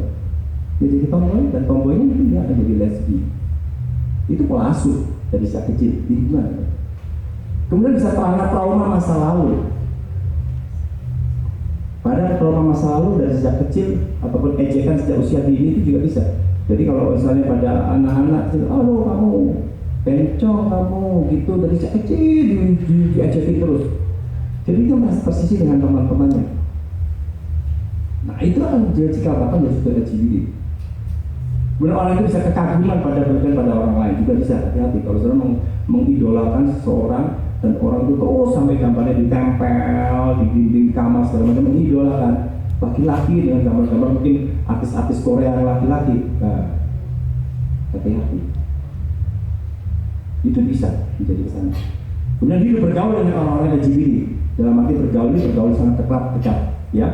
dia jadi tomboy, dan tomboynya mungkin dia akan jadi lesbi. Itu pola asuh dari sejak kecil. Di mana? Kemudian bisa trauma masa lalu. Pada trauma masa lalu dari sejak kecil ataupun ejekan sejak usia dini itu juga bisa. Jadi kalau misalnya pada anak-anak, oh kamu bencong kamu gitu, dari sejak kecil diajakin terus. Jadi dia merasa tersisih dengan teman-temannya. Nah itu akan menjadi cikal bakal dari saudara LGBT. Kemudian orang itu bisa kekaguman pada orang lain juga bisa. Hati-hati kalau saudara mengidolakan seseorang dan orang itu sampai gambarnya ditempel di dinding kamar segala macam, mengidolakan laki-laki dengan gambar-gambar mungkin artis-artis Korea yang laki-laki. Nah, hati-hati. Itu bisa menjadi kesana. Kemudian hidup bergaul dengan orang-orang LGBT. Dalam arti bergaul sangat dekat, ya.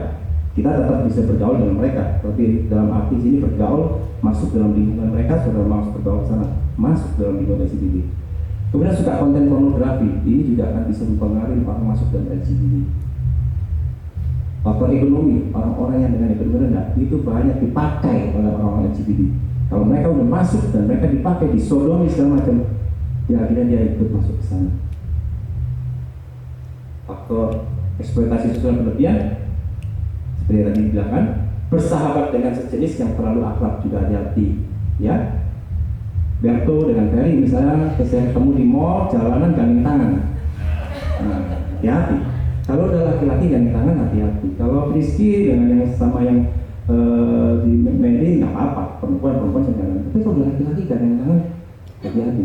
Kita tetap bisa bergaul dengan mereka, tapi dalam arti sini bergaul masuk dalam lingkungan mereka, saudara masuk bergaul sana, masuk dalam lingkungan LGBT. Kemudian suka konten pornografi, ini juga akan bisa mempengaruhi orang masuk dalam LGBT. Faktor ekonomi, orang-orang yang dengan ekonomi rendah itu banyak dipakai oleh orang-orang LGBT. Kalau mereka udah masuk dan mereka dipakai, disodomi segala macam, ya akhirnya dia ikut masuk ke sana. Faktor eksploitasi seksual berlebihan, seperti yang tadi dibilangkan, bersahabat dengan sejenis yang terlalu akrab juga hati-hati, ya. Berto dengan Ferry misalnya, saya ketemu di mall, jalanan gandeng tangan. Nah, hati-hati. Kalau udah laki-laki gandeng tangan, hati-hati. Kalau Rizky dengan yang sama yang di Mary nggak apa-apa, perempuan sedang. Tapi kalau udah laki-laki gandeng tangan, hati-hati.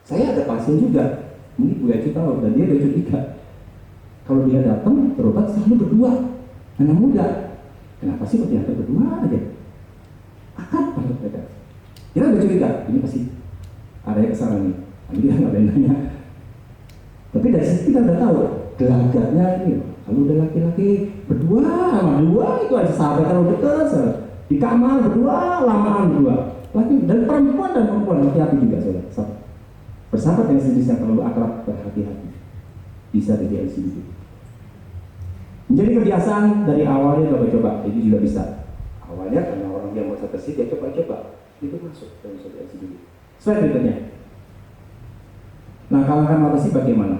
Saya ada pasien juga, ini Bu Ecu tahu, dan dia udah curiga. Kalau dia datang berobat selalu berdua, anak muda. Kenapa sih kok dia berdua aja? Akan banget mereka. Kita udah curiga, ini pasti ada yang kesalahan nih. Tapi kita nggak nanya. Tapi dari situ kita udah tahu gelagatnya ini. Kalau udah laki-laki berdua sama dua itu aja sahabat terlalu dekat. Di kamar berdua, lamaan berdua. Laki dan perempuan hati-hati juga saudara. Bersahabat dengan jenis yang terlalu akrab, berhati-hati. Bisa jadi LGBT. Menjadi kebiasaan dari awalnya coba-coba, ini juga bisa. Awalnya karena orang yang merasa tersik, dia coba-coba. Itu masuk dalam suatu LGBT. Slide berikutnya. Nah, kalahkan materi bagaimana?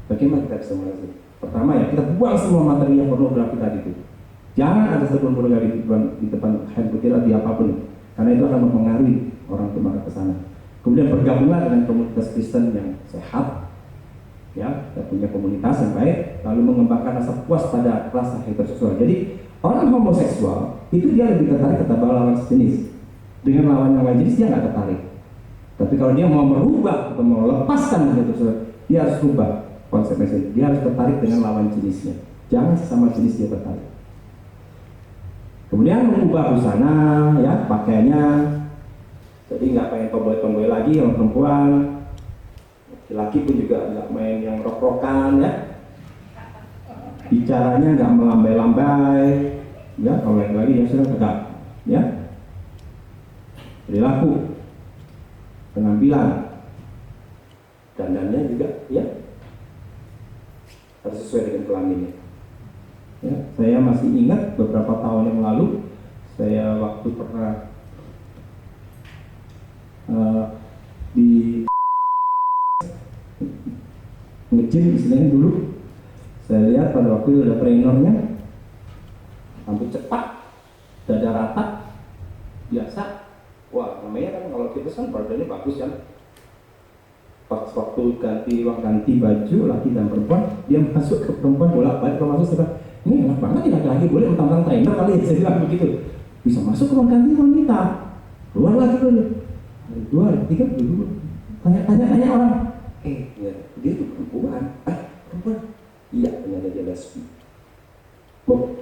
Bagaimana kita bisa mengatasi? Pertama ya, kita buang semua materi yang pornografi tadi itu. Jangan ada satu pornografi di depan handphone atau di apapun, karena itu akan mempengaruhi orang untuk marah ke sana. Kemudian bergabunglah dengan komunitas Kristen yang sehat, ya, kita punya komunitas yang baik, lalu mengembangkan rasa puas pada rasa heteroseksual. Jadi orang homoseksual itu dia lebih tertarik kepada lawan sejenis. Dengan lawan yang lain jenis dia nggak tertarik. Tapi kalau dia mau merubah atau mau lepaskan heteroseksual, dia harus rubah konsepnya. Dia harus tertarik dengan lawan jenisnya. Jangan sesama jenis dia tertarik. Kemudian mengubah busana, ya, pakaiannya. Jadi nggak pengen tomboy-tomboy lagi yang perempuan. Laki pun juga nggak main yang rok-rokan, ya. Bicaranya nggak melambai-lambai, ya. Kalau yang lagi yang sudah tegak, ya. Perilaku, penampilan, dandannya juga, ya, harus sesuai dengan kelaminnya. Ya, saya masih ingat beberapa tahun yang lalu, saya waktu pernah bucin istilahnya dulu. Saya lihat pada waktu ada trainernya, rambut cepat, dada rata, biasa. Wah, namanya kan kalau kita kan badannya bagus kan. Pas waktu ganti baju laki dan perempuan, dia masuk ke perempuan bolak-balik, kalau masuk sudah, ini enak banget nih laki-laki, boleh mentang-mentang trainer kali ya, saya bilang begitu. Bisa masuk ke ruang ganti wanita, keluar lagi dulu, 2, 3, dulu, tanya orang, ya, dia itu perempuan, iya ternyata dia lesbi. Oh,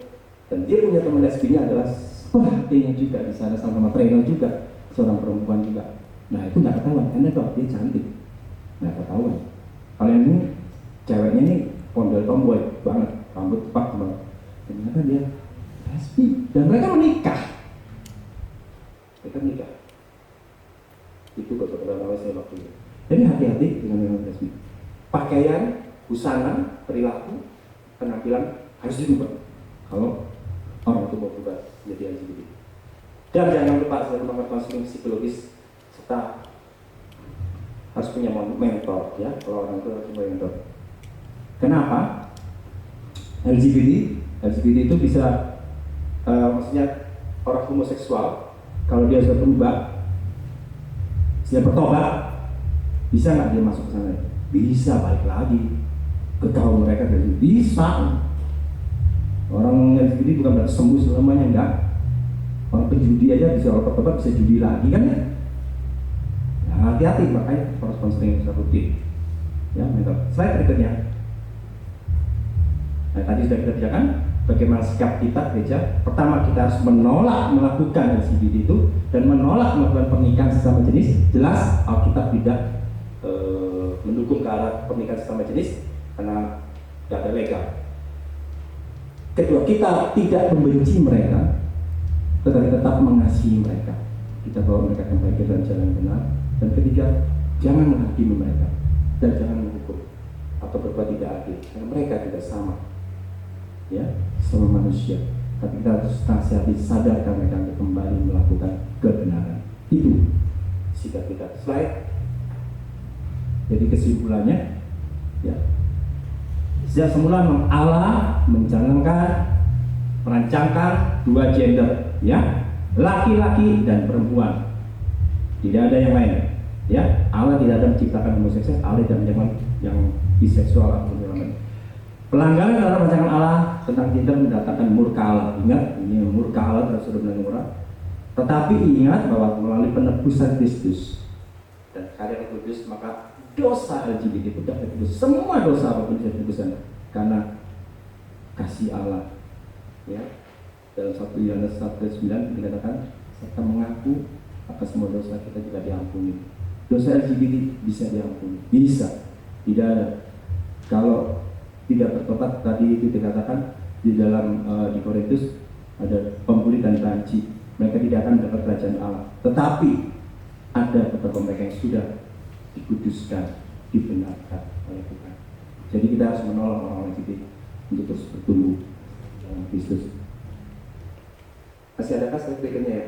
dan dia punya teman lesbinya adalah pelatihnya juga di sana, sama trainer juga, seorang perempuan juga. Nah itu nggak ketahuan, karena dia cantik, nggak ketahuan. Kalau yang ini ceweknya ini pondel tomboy banget, rambut tepat banget. Ternyata dia lesbi dan mereka menikah. Itu beberapa saya waktu itu. Jadi hati-hati dengan yang lesbi. Pakaian, busana, perilaku, penampilan harus dirubah. Kalau orang itu mau berubah jadi LGBT. Dan jangan lupa saya melakukan konseling psikologis serta harus punya mentor ya. Kalau orang itu harus punya mentor. Kenapa? LGBT itu bisa maksudnya orang homoseksual kalau dia sudah berubah, sudah bertobat, bisa nggak dia masuk ke sana? Bisa balik lagi ke kaum mereka, bisa. Orang LGBT bukan berarti sembuh selamanya, enggak. Orang penjudi aja bisa kalau bertobat bisa judi lagi kan ya. Nah, hati-hati, makanya harus konseling secara rutin. Ya, mentor. Slide berikutnya. Nah, tadi sudah kita bicarakan bagaimana sikap kita gereja. Pertama, kita harus menolak melakukan LGBT itu dan menolak melakukan pernikahan sesama jenis. Jelas Alkitab tidak mendukung ke arah pernikahan sesama jenis karena tidak ada legal. Kedua, kita tidak membenci mereka, tetapi tetap mengasihi mereka. Kita bawa mereka kembali ke dalam jalan benar. Dan ketiga, jangan menghakimi mereka dan jangan menghukum atau berbuat tidak adil, karena mereka tidak sama, ya, sama manusia. Tapi kita harus nasihati, sadarkan mereka untuk kembali melakukan kebenaran. Itu sikap kita. Slide. Jadi kesimpulannya, ya, sejak semula Allah merancangkan dua gender, ya, laki-laki dan perempuan. Tidak ada yang lain, ya. Allah tidak ada menciptakan homoseksual, Allah tidak menciptakan yang biseksual atau yang lain. Pelanggaran dalam rancangan Allah tentang gender mendatangkan murka Allah. Ingat, ini murka Allah terhadap saudara dan murah. Tetapi ingat bahwa melalui penebusan Kristus dan karya Kudus, maka dosa LGBT itu dapat ditebus. Semua dosa apapun bisa ditebus karena kasih Allah. Ya, dalam 1 Yohanes 1:9 dikatakan serta mengaku atas semua dosa kita juga diampuni. Dosa LGBT bisa diampuni, bisa. Tidak ada. Kalau tidak bertobat, tadi itu dikatakan di dalam di Korintus ada pembuli dan banci. Mereka tidak akan mendapat kerajaan Allah. Tetapi ada beberapa mereka yang sudah dikuduskan, dibenarkan oleh Tuhan. Jadi kita harus menolong orang-orang LGBT untuk terus bertumbuh dalam Kristus. Masih adakah slide berikutnya ya?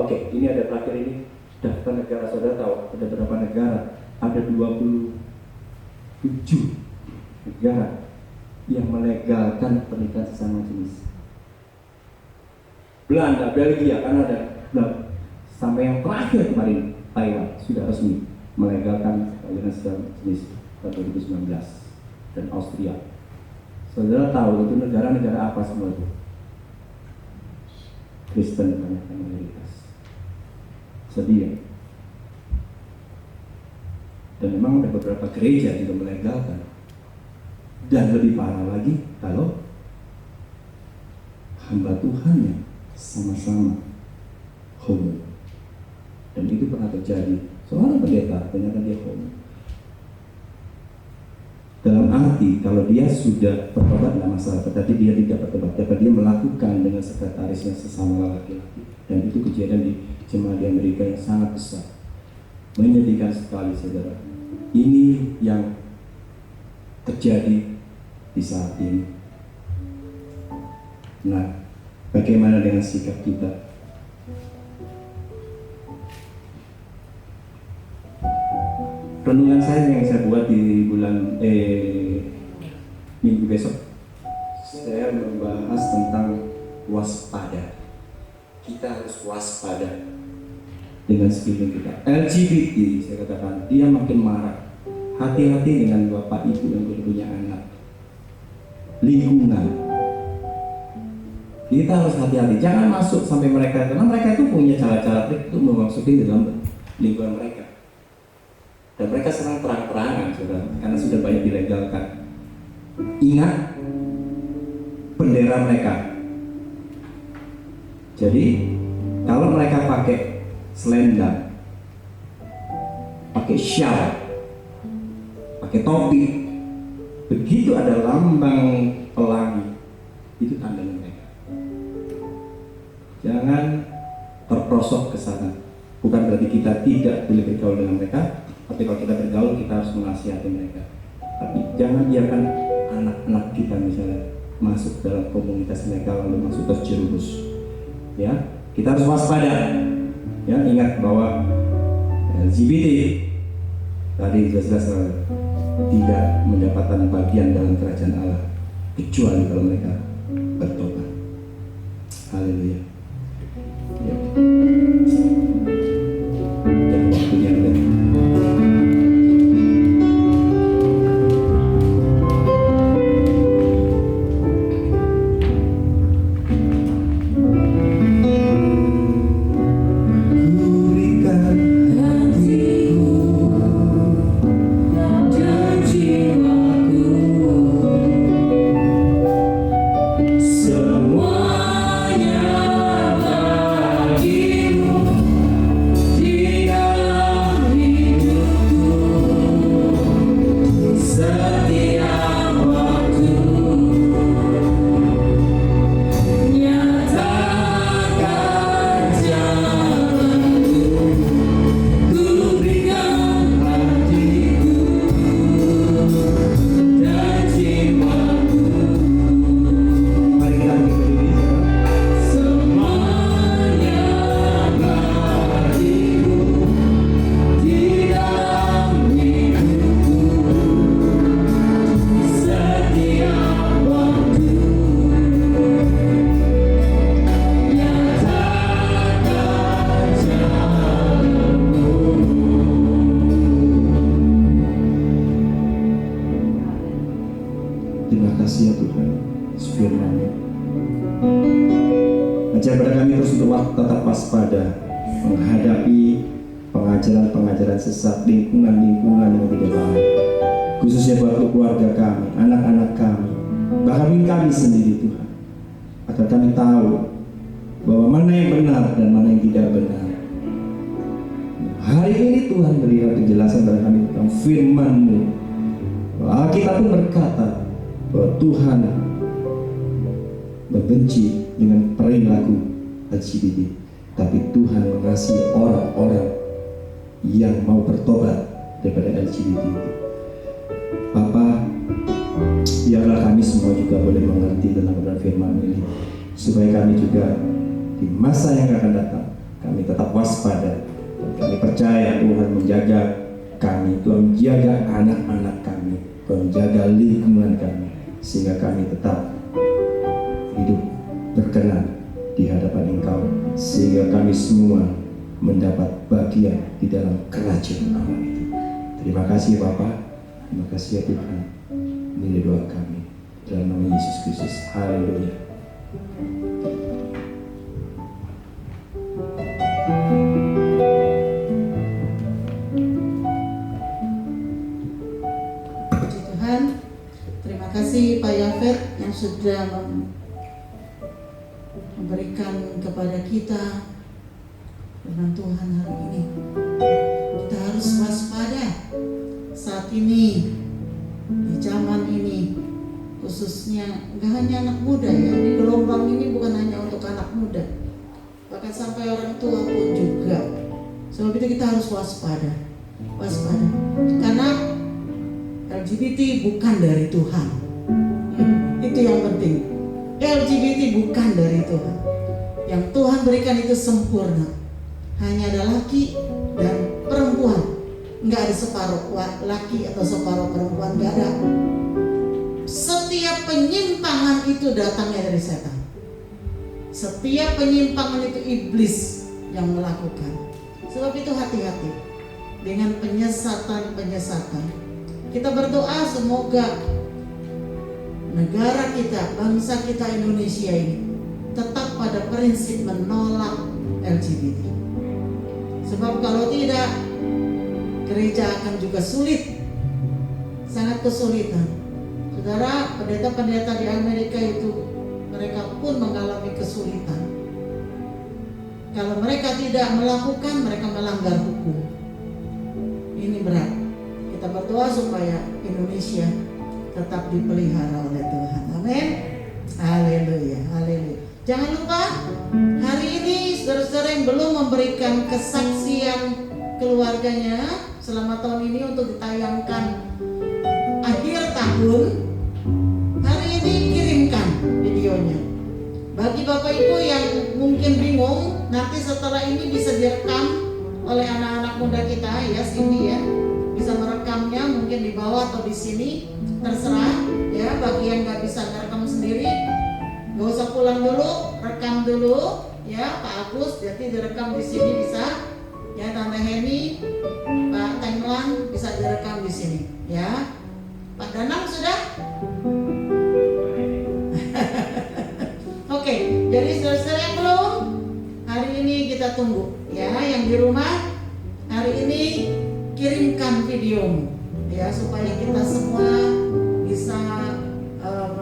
Oke, ini ada terakhir ini daftar negara. Saudara tahu ada berapa negara? Ada 27 negara yang melegalkan pernikahan sesama jenis. Belanda, Belgia, Kanada, sampai yang terakhir kemarin Taiwan sudah resmi melegalkan pernikahan sesama jenis tahun 2019 dan Austria. Saudara tahu itu negara-negara apa semua itu? Kristen kebanyakan mayoritas. Sedih ya? Dan memang ada beberapa gereja juga melegalkan. Dan lebih parah lagi kalau hamba Tuhan yang sama-sama homo. Dan itu pernah terjadi. Seorang pendeta ternyata dia homo. Dalam arti kalau dia sudah bertobat tidak masalah, tetapi dia tidak bertobat, dapat dia melakukan dengan sekretarisnya sesama laki-laki. Dan itu kejadian di jemaat di Amerika yang sangat besar. Menyedihkan sekali saudara. Ini yang terjadi di saat ini. Nah, bagaimana dengan sikap kita? renungan saya yang saya buat di bulan minggu besok, saya membahas tentang waspada. Kita harus waspada dengan sekeliling kita. LGBT, saya katakan, dia makin marah. Hati-hati dengan bapak ibu yang punya anak. Lingkungan, kita harus hati-hati. Jangan masuk sampai mereka, karena mereka itu punya cara-cara trik untuk memasuki dalam lingkungan mereka. Dan mereka senang terang-terangan, saudara, karena sudah banyak dilegalkan. Ingat bendera mereka. Jadi kalau mereka pakai selendang, pakai syal, pakai topi, begitu ada lambang pelangi, itu tandanya mereka. Jangan terprosok ke sana. Bukan berarti kita tidak boleh bergaul dengan mereka, tapi kalau kita bergaul, kita harus menasihati mereka. Tapi jangan biarkan anak-anak kita misalnya masuk dalam komunitas mereka lalu masuk terjerumus. Ya, kita harus waspada. Ya, ingat bahwa LGBT tadi jelas-jelas tidak mendapatkan bagian dalam kerajaan Allah kecuali kalau mereka bertobat. Haleluya. Ya. Dan waktunya udah. Terima kasih ya Tuhan, firman-Mu. Ajar pada kami terus untuk tetap waspada menghadapi pengajaran-pengajaran sesat, lingkungan-lingkungan yang tidak baik, khususnya buat keluarga kami, anak-anak kami, bahkan kami sendiri Tuhan, agar kami tahu bahwa mana yang benar dan mana yang tidak benar. Hari ini Tuhan berikan penjelasan pada kami tentang firman-Mu. Alkitab pun berkata bahwa Tuhan membenci dengan perilaku LGBT, tapi Tuhan mengasihi orang-orang yang mau bertobat daripada LGBT itu. Bapa, biarlah kami semua juga boleh mengerti tentang kebenaran firman ini, supaya kami juga di masa yang akan datang kami tetap waspada dan kami percaya Tuhan menjaga kami, Tuhan menjaga anak-anak kami, Tuhan menjaga lingkungan kami, sehingga kami tetap hidup berkenan di hadapan Engkau, sehingga kami semua mendapat bagian di dalam kerajaan Allah itu. Terima kasih Bapa, terima kasih ya Tuhan. Ini doa kami dalam nama Yesus Kristus. Haleluya. Puji Tuhan. Terima kasih Pak Yafet yang sudah memberikan kepada kita firman Tuhan hari ini. Kita harus waspada saat ini, di zaman ini, khususnya nggak hanya anak muda ya, di gelombang ini bukan hanya untuk anak muda, bahkan sampai orang tua pun juga. Sebab itu kita harus waspada, karena LGBT bukan dari Tuhan. Itu yang penting. LGBT bukan dari Tuhan. Yang Tuhan berikan itu sempurna. Hanya ada laki dan perempuan nggak ada separuh laki atau separuh perempuan, nggak ada. Setiap penyimpangan itu datangnya dari setan. Setiap penyimpangan itu iblis yang melakukan. Sebab itu hati-hati dengan penyesatan-penyesatan. Kita berdoa semoga negara kita, bangsa kita Indonesia ini tetap pada prinsip menolak LGBT. Sebab kalau tidak, gereja akan juga sulit, sangat kesulitan. Saudara, pendeta-pendeta di Amerika itu, mereka pun mengalami kesulitan. Kalau mereka tidak melakukan, mereka melanggar hukum. Ini berat. Kita berdoa supaya Indonesia tetap dipelihara oleh Tuhan. Amin. Haleluya, haleluya. Jangan lupa, hari ini saudara-saudara yang belum memberikan kesaksian keluarganya selama tahun ini untuk ditayangkan akhir tahun, hari ini kirimkan videonya. Bagi Bapak Ibu yang mungkin bingung, nanti setelah ini bisa direkam oleh anak-anak muda kita ya, Cindy ya, bisa merekamnya mungkin di bawah atau di sini, terserah ya. Bagi yang nggak bisa merekam sendiri, nggak usah pulang dulu, rekam dulu ya Pak Agus, jadi direkam di sini bisa ya. Tante Heni, Pak Tenglan bisa direkam di sini ya. Pak Danang sudah? Oke, jadi saudara yang belum, hari ini kita tunggu ya. Yang di rumah, hari ini kirimkan videomu ya, supaya kita semua bisa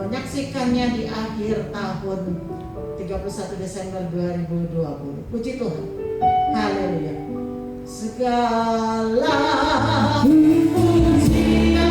menyaksikannya di akhir tahun 31 Desember 2020. Puji Tuhan. Haleluya. Segala pujian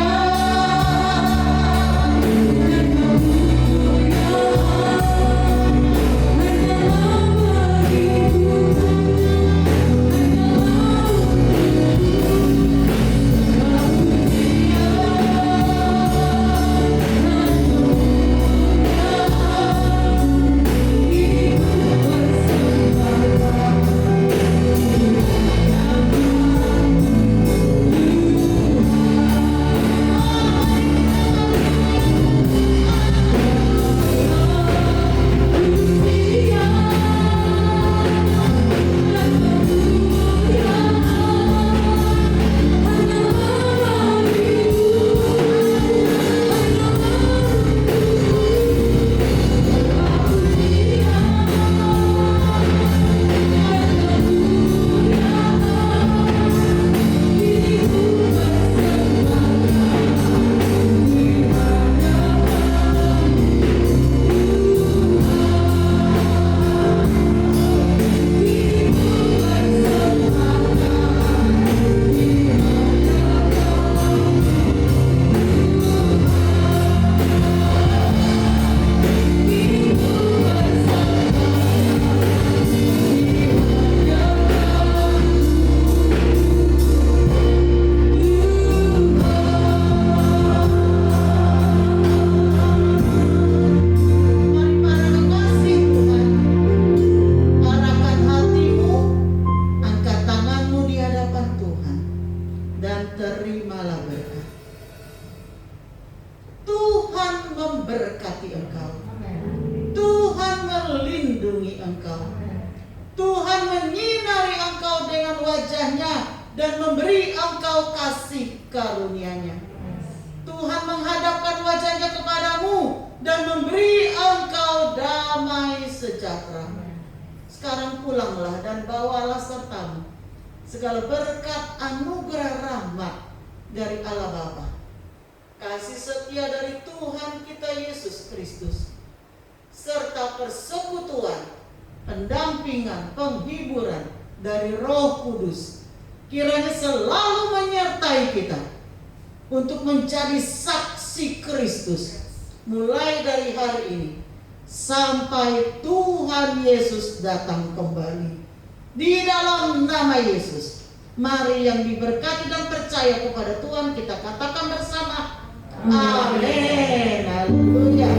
memberkati engkau. Tuhan melindungi engkau. Tuhan menyinari engkau dengan wajahnya dan memberi engkau kasih karunia-Nya. Tuhan menghadapkan wajahnya kepadamu dan memberi engkau damai sejahtera. Sekarang pulanglah dan bawalah sertamu segala berkat anugerah rahmat dari Allah Bapa, kasih setia dari Tuhan kita Yesus Kristus, serta persekutuan, pendampingan, penghiburan dari Roh Kudus kiranya selalu menyertai kita untuk menjadi saksi Kristus mulai dari hari ini sampai Tuhan Yesus datang kembali. Di dalam nama Yesus, mari yang diberkati dan percaya kepada Tuhan kita katakan bersama, amin. Haleluya.